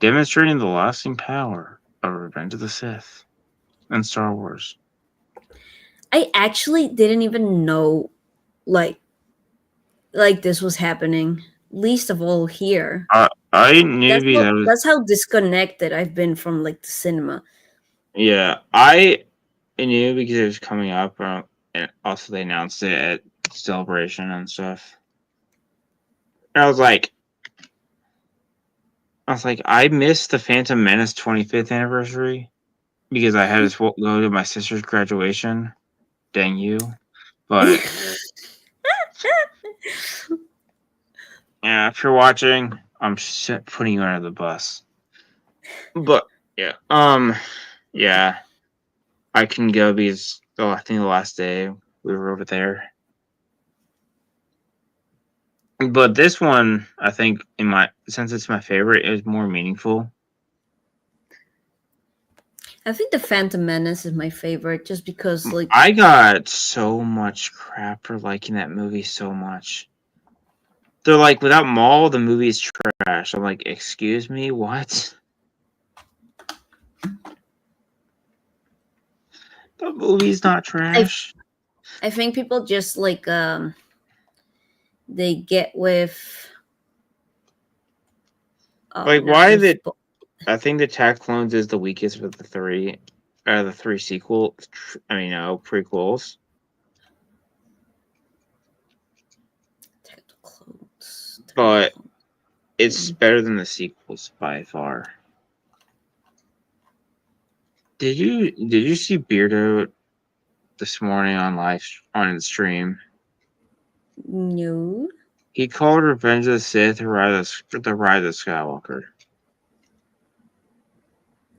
demonstrating the lasting power of Revenge of the Sith and Star Wars. I actually didn't even know, like this was happening. Least of all here. I knew because I was That's how disconnected I've been from like the cinema. yeah I knew because it was coming up, and also they announced it at Celebration and stuff. And I was like, I missed the Phantom Menace 25th anniversary because I had to go to my sister's graduation. Dang you! But yeah, if you're watching, I'm putting you under the bus. But yeah, yeah, I can go because I think the last day we were over there. But this one, I think, since it's my favorite, is more meaningful. I think the Phantom Menace is my favorite, just because like I got so much crap for liking that movie so much. They're like, without Maul, the movie's trash. I'm like, excuse me, what? The movie's not I trash. I think people just like they get with Like, not why with did I think the Attack Clones is the weakest of the three prequels. clothes. But it's better than the sequels by far. Did you see Beardo this morning on his stream? No. He called Revenge of the Sith the Rise of Skywalker.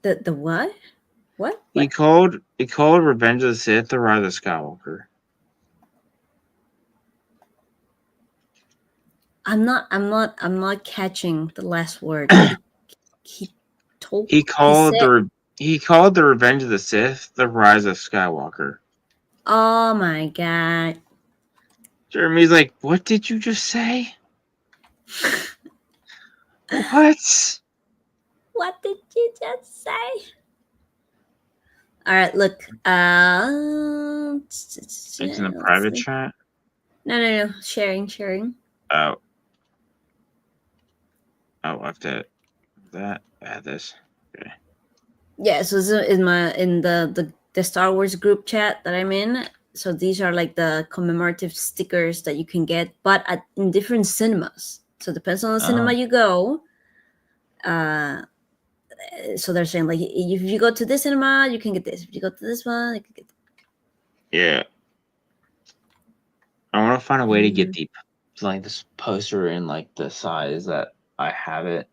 The what? What? He What? called Revenge of the Sith the Rise of Skywalker. I'm not catching the last word. He told He he called said, the Revenge of the Sith the Rise of Skywalker. "Oh my god." Jeremy's like, what did you just say? What? What did you just say? All right, look. It's in the Let's private see. chat. No. Sharing. Oh, I have to add this. Okay. Yeah, so this is in the Star Wars group chat that I'm in. So these are like the commemorative stickers that you can get, but in different cinemas. So it depends on the cinema Oh, you go. Uh, so they're saying like if you go to this cinema, you can get this. If you go to this one, you can get. Yeah. I want to find a way to get Mm, the like this poster in like the size that I have it,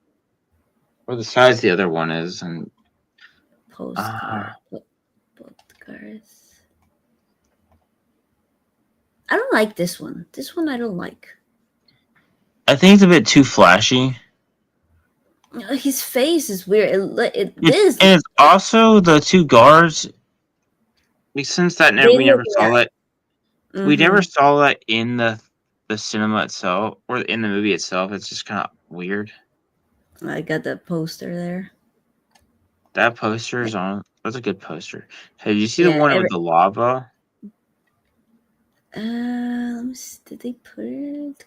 or the size the other one is, and postcard. Postcards. I don't like this one. This one I don't like. I think it's a bit too flashy. His face is weird. It's This and it's also the two guards. Since that they we look never saw yeah. that we never Mm-hmm. saw that in the cinema itself or in the movie itself. It's just kind of weird. I got the poster there. That poster is on. That's a good poster. Hey, did you see the Yeah. one with the lava? Let me see, did they put it?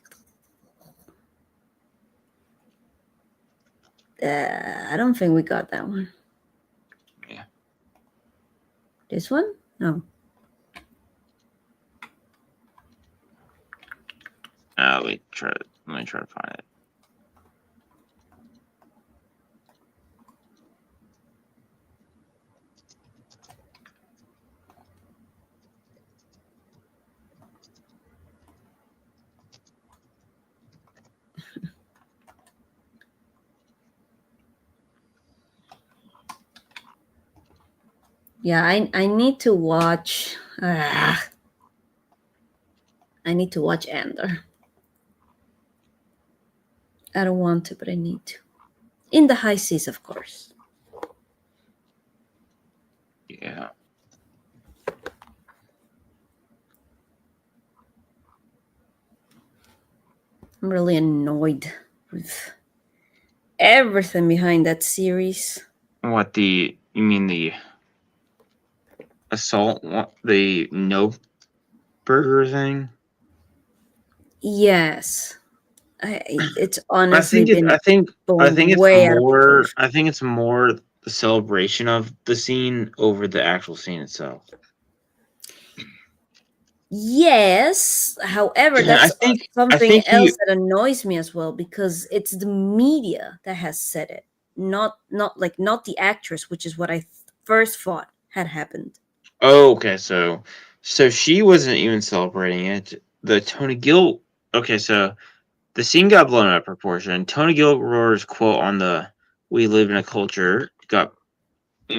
I don't think we got that one. Yeah. This one? No. Let me try. Let me try to find it. Yeah, I need to watch. I need to watch Ender. I don't want to, but I need to. In the high seas, of course. Yeah. I'm really annoyed with everything behind that series. What the? You mean the assault? The no burger thing? Yes. It's I honestly think it. been I blown think it's way out of more. proportion. I think it's more the celebration of the scene over the actual scene itself. Yes, however, Yeah, that's I something think else he. that annoys me as well because it's the media that has said it, not the actress, which is what I first thought had happened. Oh, okay. So she wasn't even celebrating it. The Tony Gill. Okay, so the scene got blown out of proportion. Tony Gilroy's quote on the "We live in a culture" got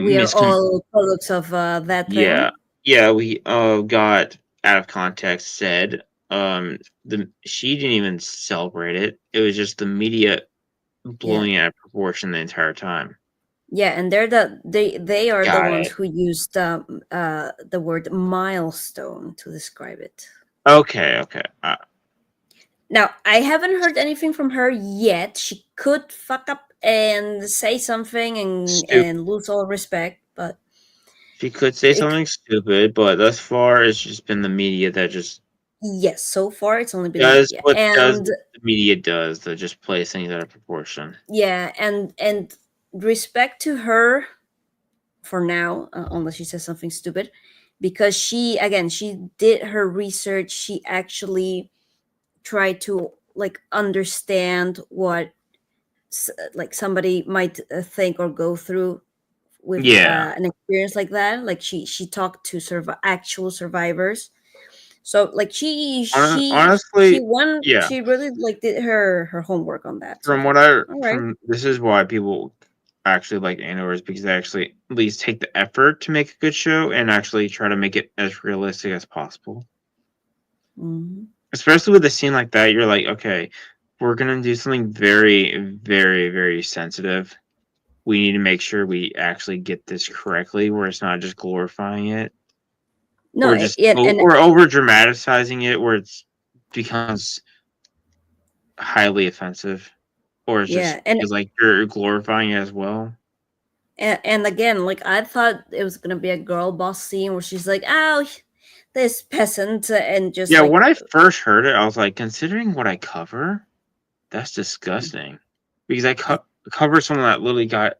We are miscon. all products of that Yeah, thing. yeah, we got out of context. Said the she didn't even celebrate it. It was just the media Yeah, blowing it out of proportion the entire time. yeah, and they are the Got ones it. who used the word milestone to describe it. Okay, okay. Now, I haven't heard anything from her yet. She could fuck up and say something Stupid. and lose all respect, but She could say it, something stupid, but thus far it's just been the media that just yes, so far it's only been the does media. what And the media does, that just plays things out of proportion. yeah, and respect to her for now, unless she says something stupid, because she did her research. She actually tried to like understand what like somebody might think or go through with Yeah. an experience like that. Like she talked to actual survivors, so like she Honestly, won. yeah. She really like did her homework on that. So I was From what like, I all right. from this is why people actually like Andor, because they actually at least take the effort to make a good show and actually try to make it as realistic as possible. Mhm. Especially with a scene like that, you're like, okay, we're gonna do something very, very, very sensitive. We need to make sure we actually get this correctly, where it's not just glorifying it, No, or just and or over dramatizing it, where it's becomes highly offensive, or it's just yeah, and feels like you're glorifying it as well. and again, like I thought it was gonna be a girl boss scene where she's like, "Oh, this peasant," and just Yeah, like, when I first heard it, I was like, considering what I cover, that's disgusting. Because I cover someone that literally got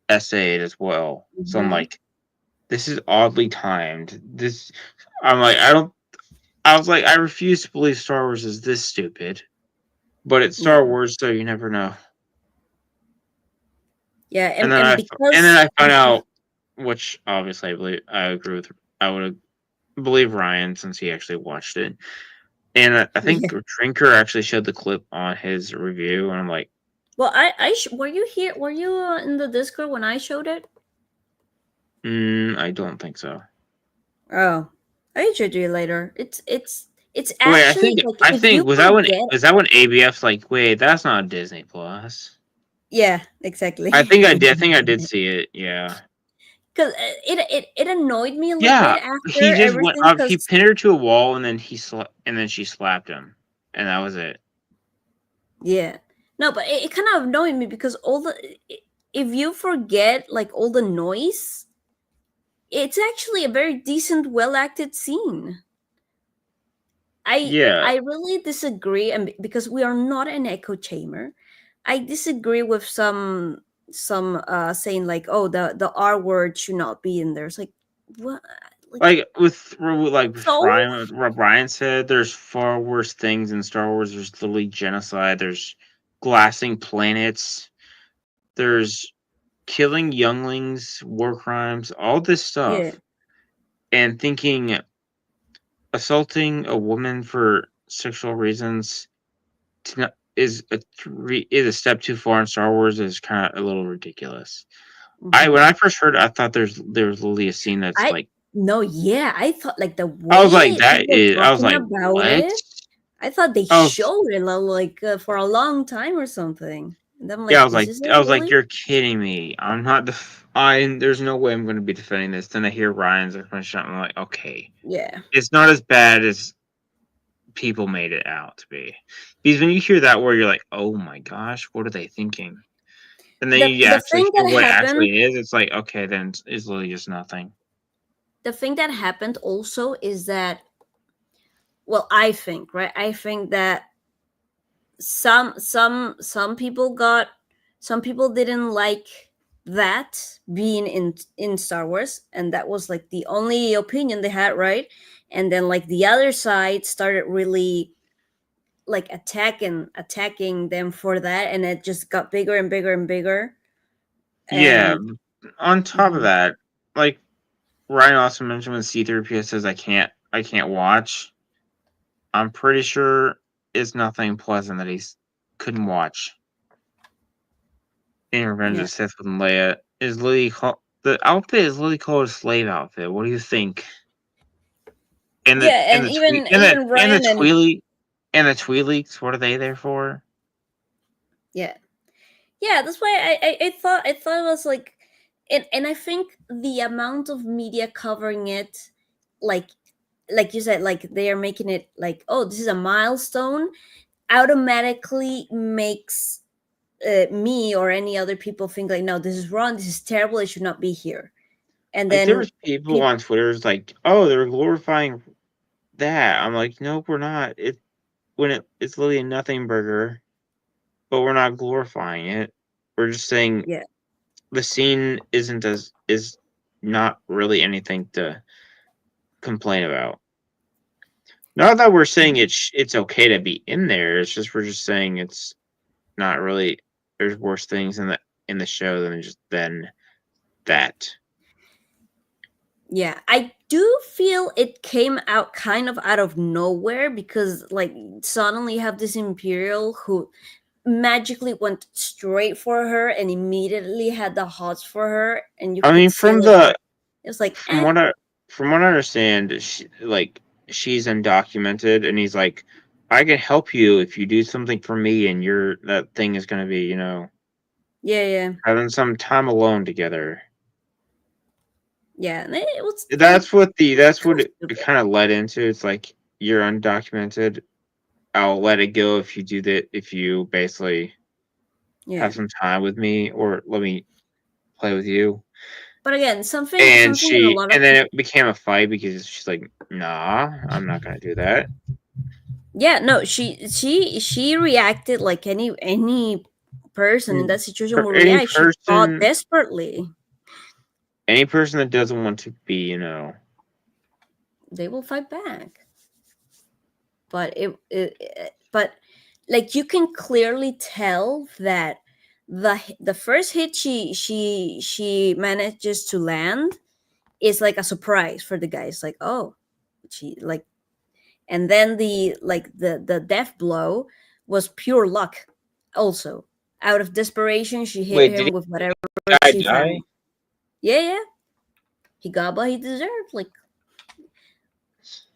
essayed as well. So I'm mhm, like, this is oddly timed. I'm like, I was like, I refuse to believe Star Wars is this stupid. But it's Star yeah, Wars, so you never know. Yeah, And then and I because found out, which obviously I agree with. I would believe Ryan since he actually watched it. And I think yeah. Drinker actually showed the clip on his review, and I'm like, Well, were you here? Were you in the Discord when I showed it? I don't think so. Oh, I should do it later. It's Wait, actually like I if think you forget. was that when ABF's like, wait, that's not Disney Plus. Yeah, exactly. I think I did see it. Yeah, Because it annoyed me a little yeah. bit after He just went everything. up. He Because pinned her to a wall, and then and then she slapped him, and that was it. yeah, no, but it kind of annoyed me because all the if you forget like all the noise, it's actually a very decent, well acted scene. Yeah, I really disagree, and because we are not an echo chamber, I disagree with some saying like, oh, the R word should not be in there. It's like what, like with so Ryan, what Ryan said. There's far worse things in Star Wars. There's literally genocide. There's glassing planets. There's killing younglings, war crimes, all this yeah, stuff, and thinking assaulting a woman for sexual reasons is a step too far in Star Wars is kind of a little ridiculous. I when hmm I first heard it, I thought there's literally a scene that's I like no, yeah, I thought like the I was like way they that were is I was talking like about what? it, I thought they I was showed it like for a long time or something. And I'm yeah like, this is it I was like really? you're kidding me. I'm not I there's no way I'm going to be defending this. Then I hear Ryan's explanation. I'm like okay, Yeah. it's not as bad as people made it out to be. Because when you hear that word, you're like, oh my gosh, what are they thinking? And then you The actually thing hear that what it happened, actually is. It's like, okay, then it's literally just nothing. the thing that happened also is that, well, I think, right? I think that some people got, some people didn't like that being in Star Wars, and that was like the only opinion they had, right? And then like the other side started really like attacking them for that, and it just got bigger and bigger and bigger. Yeah. And On top of mhm, that, like Ryan also mentioned when C3PO says I can't watch. I'm pretty sure it's nothing pleasant that he couldn't watch. In Revenge of yeah, the Sith with Leia is literally called the outfit is literally called a slave outfit. What do you think? yeah, and even Ryan and And the Twi'leks, what are they there for? yeah, yeah, that's why I thought it was like, and I think the amount of media covering it, like like you said, like they are making it like, oh, this is a milestone, automatically makes me or any other people think like, no, this is wrong, this is terrible, it should not be here. And Like there then was people people, on Twitter was like, "Oh, they're glorifying that." I'm like, "Nope, we're not. It's literally a nothing burger, but we're not glorifying it. We're just saying yeah, the scene is not really anything to complain about. Not that we're saying it's okay to be in there. It's just we're just saying it's not really. There's worse things in the show than that. yeah, I do feel it came out kind of out of nowhere because like suddenly you have this Imperial who magically went straight for her and immediately had the hots for her, and you I could mean, see like it was like from what I understand, she's undocumented, and he's like, I can help you if you do something for me, and that thing is going to be, yeah, yeah, having some time alone together. yeah, and it was like That's kind what of it stupid. kind of led into. It's like you're undocumented. I'll let it go if you do that. If you basically Yeah, have some time with me, or let me play with you. but again, something that a lot of And then people, it became a fight because she's like, nah, I'm not going to do that. yeah, no, she reacted like any person in that situation would Any react. She fought person desperately. that doesn't want to be, They will fight back. But but like you can clearly tell that the first hit she manages to land is like a surprise for the guys. Like, oh, she like, and then the death blow was pure luck. Also, out of desperation, she hit Wait, did him with whatever the guy she die? found. Yeah, yeah, he got what he deserved. Like,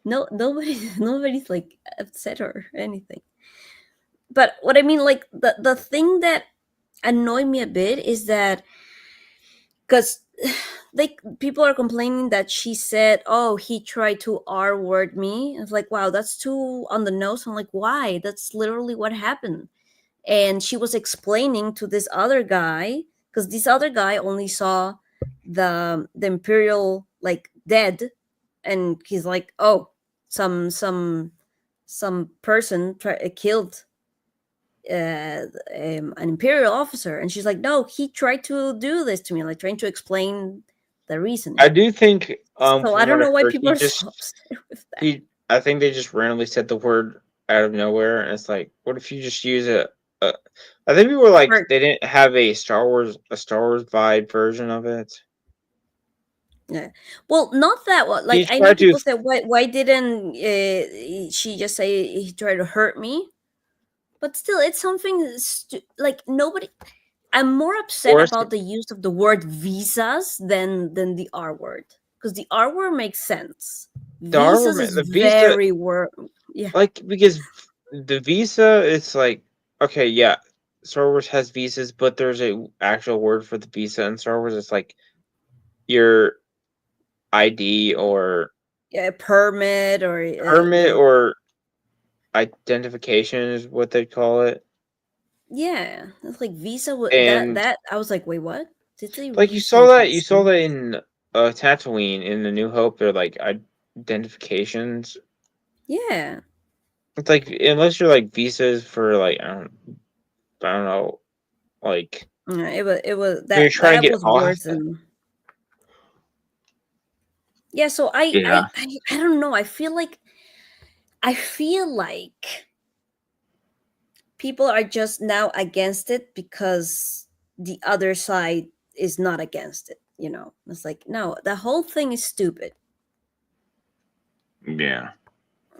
no, nobody's like upset or anything. But what I mean, like the thing that annoyed me a bit is that because they people are complaining that she said, "Oh, he tried to R word me." It's like, wow, that's too on the nose. I'm like, why? That's literally what happened. And she was explaining to this other guy because this other guy only saw the Imperial like dead, and he's like, "Oh, some person killed an Imperial officer," and she's like, "No, he tried to do this to me," like trying to explain the I reasoning. do think, So I from don't what I know why heard, people are so upset with that. I think they just randomly said the word out of nowhere, and it's like, what if you just use a I think people were like, Hurt. they didn't have a Star Wars vibe version of it. Yeah. Well, not that one. Like He I know tried to people said, why didn't she just say he tried to hurt me? But still, it's something like nobody. I'm more upset force about the use of the word visas than the R word, because the R word makes sense. Visas is the Visa, very word. Yeah, like, because the Visa, it's like, okay, yeah, Star Wars has visas, but there's a actual word for the Visa in Star Wars. It's like your ID or yeah, permit or permit like or identification is what they call it. yeah, it's like visa. And I was like, wait, what? Did they like, use some you fancy saw that language? in Tatooine in the New Hope. They're like identifications. Yeah, It's like, unless you're like visas for like, I don't know, like, yeah, it was when you're trying to that get was off. worse than yeah. So Yeah, I don't know. I feel like people are just now against it because the other side is not against it. It's like no, the whole thing is stupid. yeah,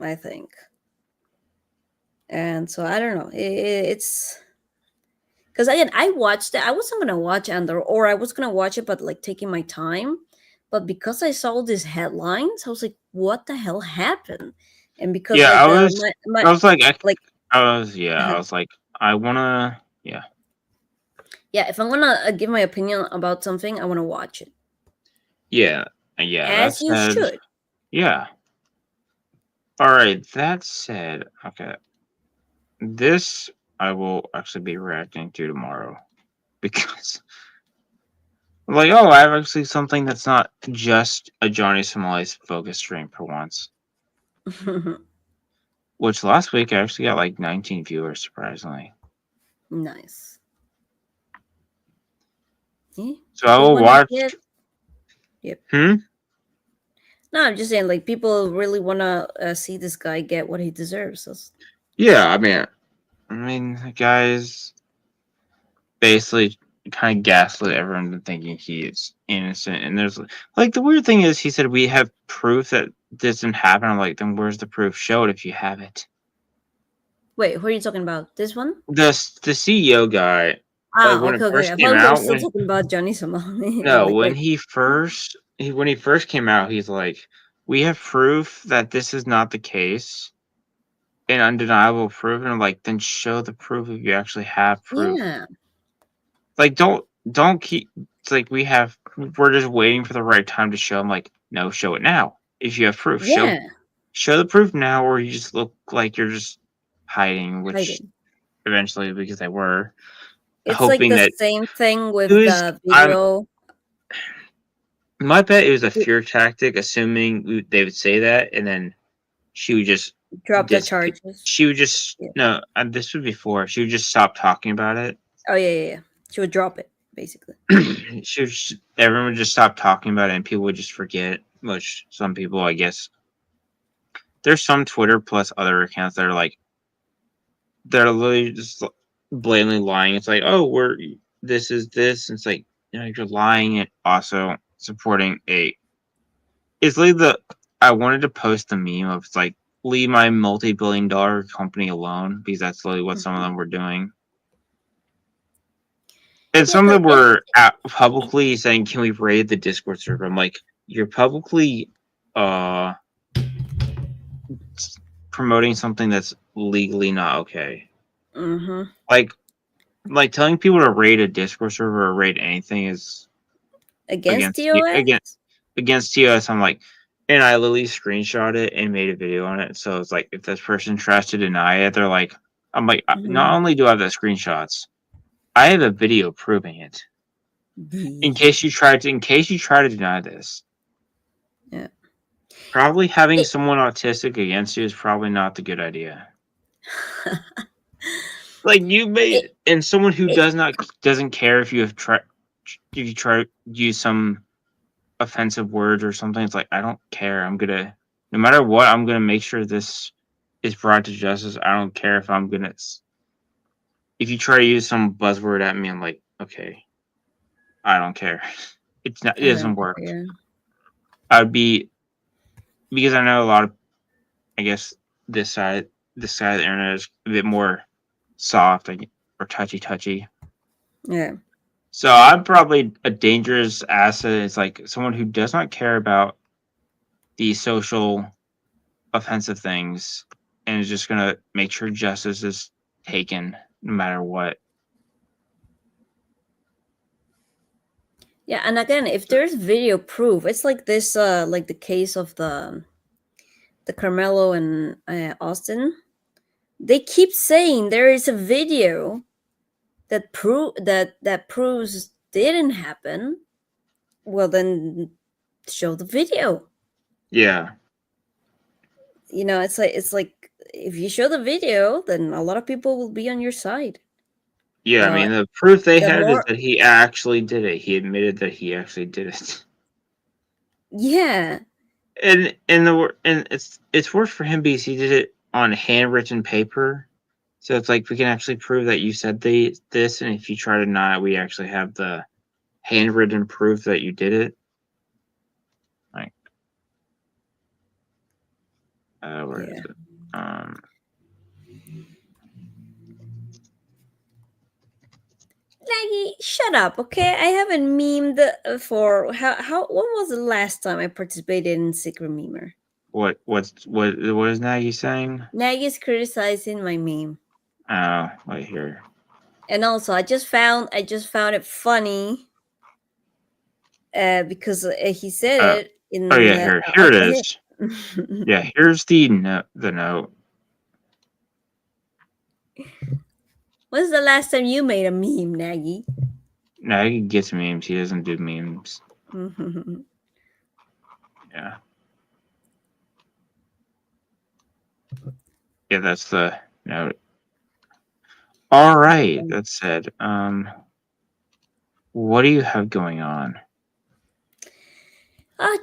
I think, and so I don't know. It's because again, I watched it. I wasn't gonna watch Andor, or I was gonna watch it, but like taking my time. But because I saw these headlines, I was like, "What the hell happened?" And because yeah. like my I was like, like I was like, I wanna, yeah, yeah, if I'm gonna give my opinion about something, I want to watch it yeah, yeah. That as you said, should. yeah. All right. That said, okay. This I will actually be reacting to tomorrow because, like, oh, I have actually something that's not just a Johnny Somalis focus stream for once. Which last week I actually got like 19 viewers, surprisingly. Nice. Yeah, So I just will want to watch. get. Yep. Hmm. No, I'm just saying, like people really want to see this guy get what he deserves. Yeah, I mean, the guy's basically kind of gaslit everyone into thinking he is innocent. And there's like, the weird thing is, he said we have proof that this didn't happen. I'm like, then where's the proof? Show it if you have it. Wait, who are you talking about? This one? The CEO guy, like, Ah, when okay, it okay. first I came thought we were out, still talking about Johnny Somali. I'm no, like, when wait. when he first came out, he's like, we have proof that this is not the case, and undeniable proof. And I'm like, then show the proof if you actually have proof. Yeah, Like, don't keep. It's like, we're just waiting for the right time to show. I'm like, no, show it now. If you have proof, yeah. show the proof now, or you just look like you're just hiding, which Hiding. eventually, because they were It's like hoping the that same thing it with was. the I'm video. My bet it was a fear tactic, assuming they would say that, and then she would just Drop the disappear. charges. She would just Yeah. no. This was before. She would just stop talking about it. Oh yeah, yeah, yeah. She would drop it basically. Everyone would just stop talking about it, and people would just forget. Which some people, I guess, there's some Twitter plus other accounts that are like, they're literally just blatantly lying. It's like, oh, this is this. It's like, you're lying and also supporting a. It's like I wanted to post the meme of it's like leave my multi-billion-dollar company alone because that's literally what some of them were doing. And Yeah, some of because them were publicly saying, "Can we raid the Discord server?" I'm like, you're publicly uh promoting something that's legally not okay. mm-hmm. Like telling people to raid a Discord server or raid anything is Against against TOS. against TOS. I'm like, and I literally screenshot it and made a video on it. So it's like if this person tries to deny it, they're like, I'm like, not Mm-hmm. only do I have the screenshots, I have a video proving it. In case you try to deny this. Yeah. Probably having someone autistic against you is probably not the good idea. Like you It, made and someone who it, doesn't care if you try to use some offensive words or something. It's like I don't care. I'm gonna no matter what. I'm gonna make sure this is brought to justice. I don't care if I'm gonna if you try to use some buzzword at me. I'm like okay, I don't care. It's not. It I doesn't don't work. care. I'd be because I know a lot of. I guess this side of the internet is a bit more soft or touchy. Yeah. So I'm probably a dangerous asset. It's like someone who does not care about the social offensive things and is just gonna make sure justice is taken no matter what. Yeah, and again, if there's video proof, it's like this, like the case of the Carmelo and Austin. They keep saying there is a video that proves didn't happen. Well, then show the video. Yeah. It's like if you show the video, then a lot of people will be on your side. Yeah, I mean But the proof they the had is more, that he actually did it. He admitted that he actually did it. yeah, And it's worse for him because he did it on handwritten paper. So it's like we can actually prove that you said this, and if you try to deny it, we actually have the handwritten proof that you did it. Like, where is yeah. it? Laggy, shut up, okay? I haven't memed for how. When was the last time I participated in Secret Memer? What is Nagy saying? Nagy's criticizing my meme, Oh, right here. and also I just found it funny because he said Uh, it oh in yeah, the. here it is. Yeah, here's the note. When's the last time you made a meme, Nagy? Nagy gets memes. He doesn't do memes. Yeah. Yeah, that's the note. All right, that said, what do you have going on?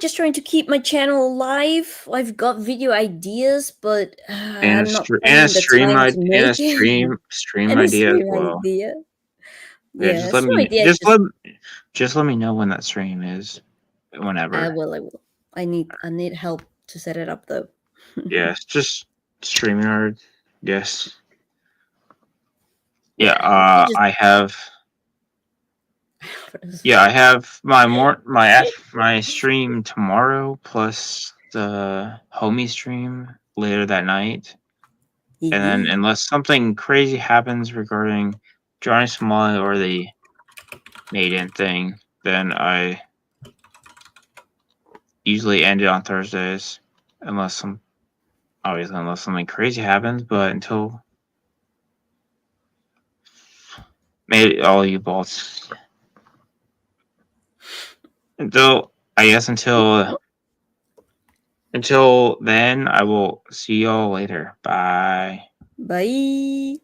Just trying to keep my channel alive. I've got video ideas, but And I'm not finding the time to and a make it. stream And a idea as stream well. idea. Yeah, Yeah, stream idea is just let me know when that stream is. I Whenever. will. I will. I need help to set it up though. Yes, just StreamYard. Yes. Yeah, Yeah, if you just I have I have my stream tomorrow plus the homie stream later that night. And then unless something crazy happens regarding Johnny Somali or the MADEIN thing, then I usually end it on Thursdays. Unless something crazy happens, but until made all you bolts. Until then, I will see y'all later. Bye. bye.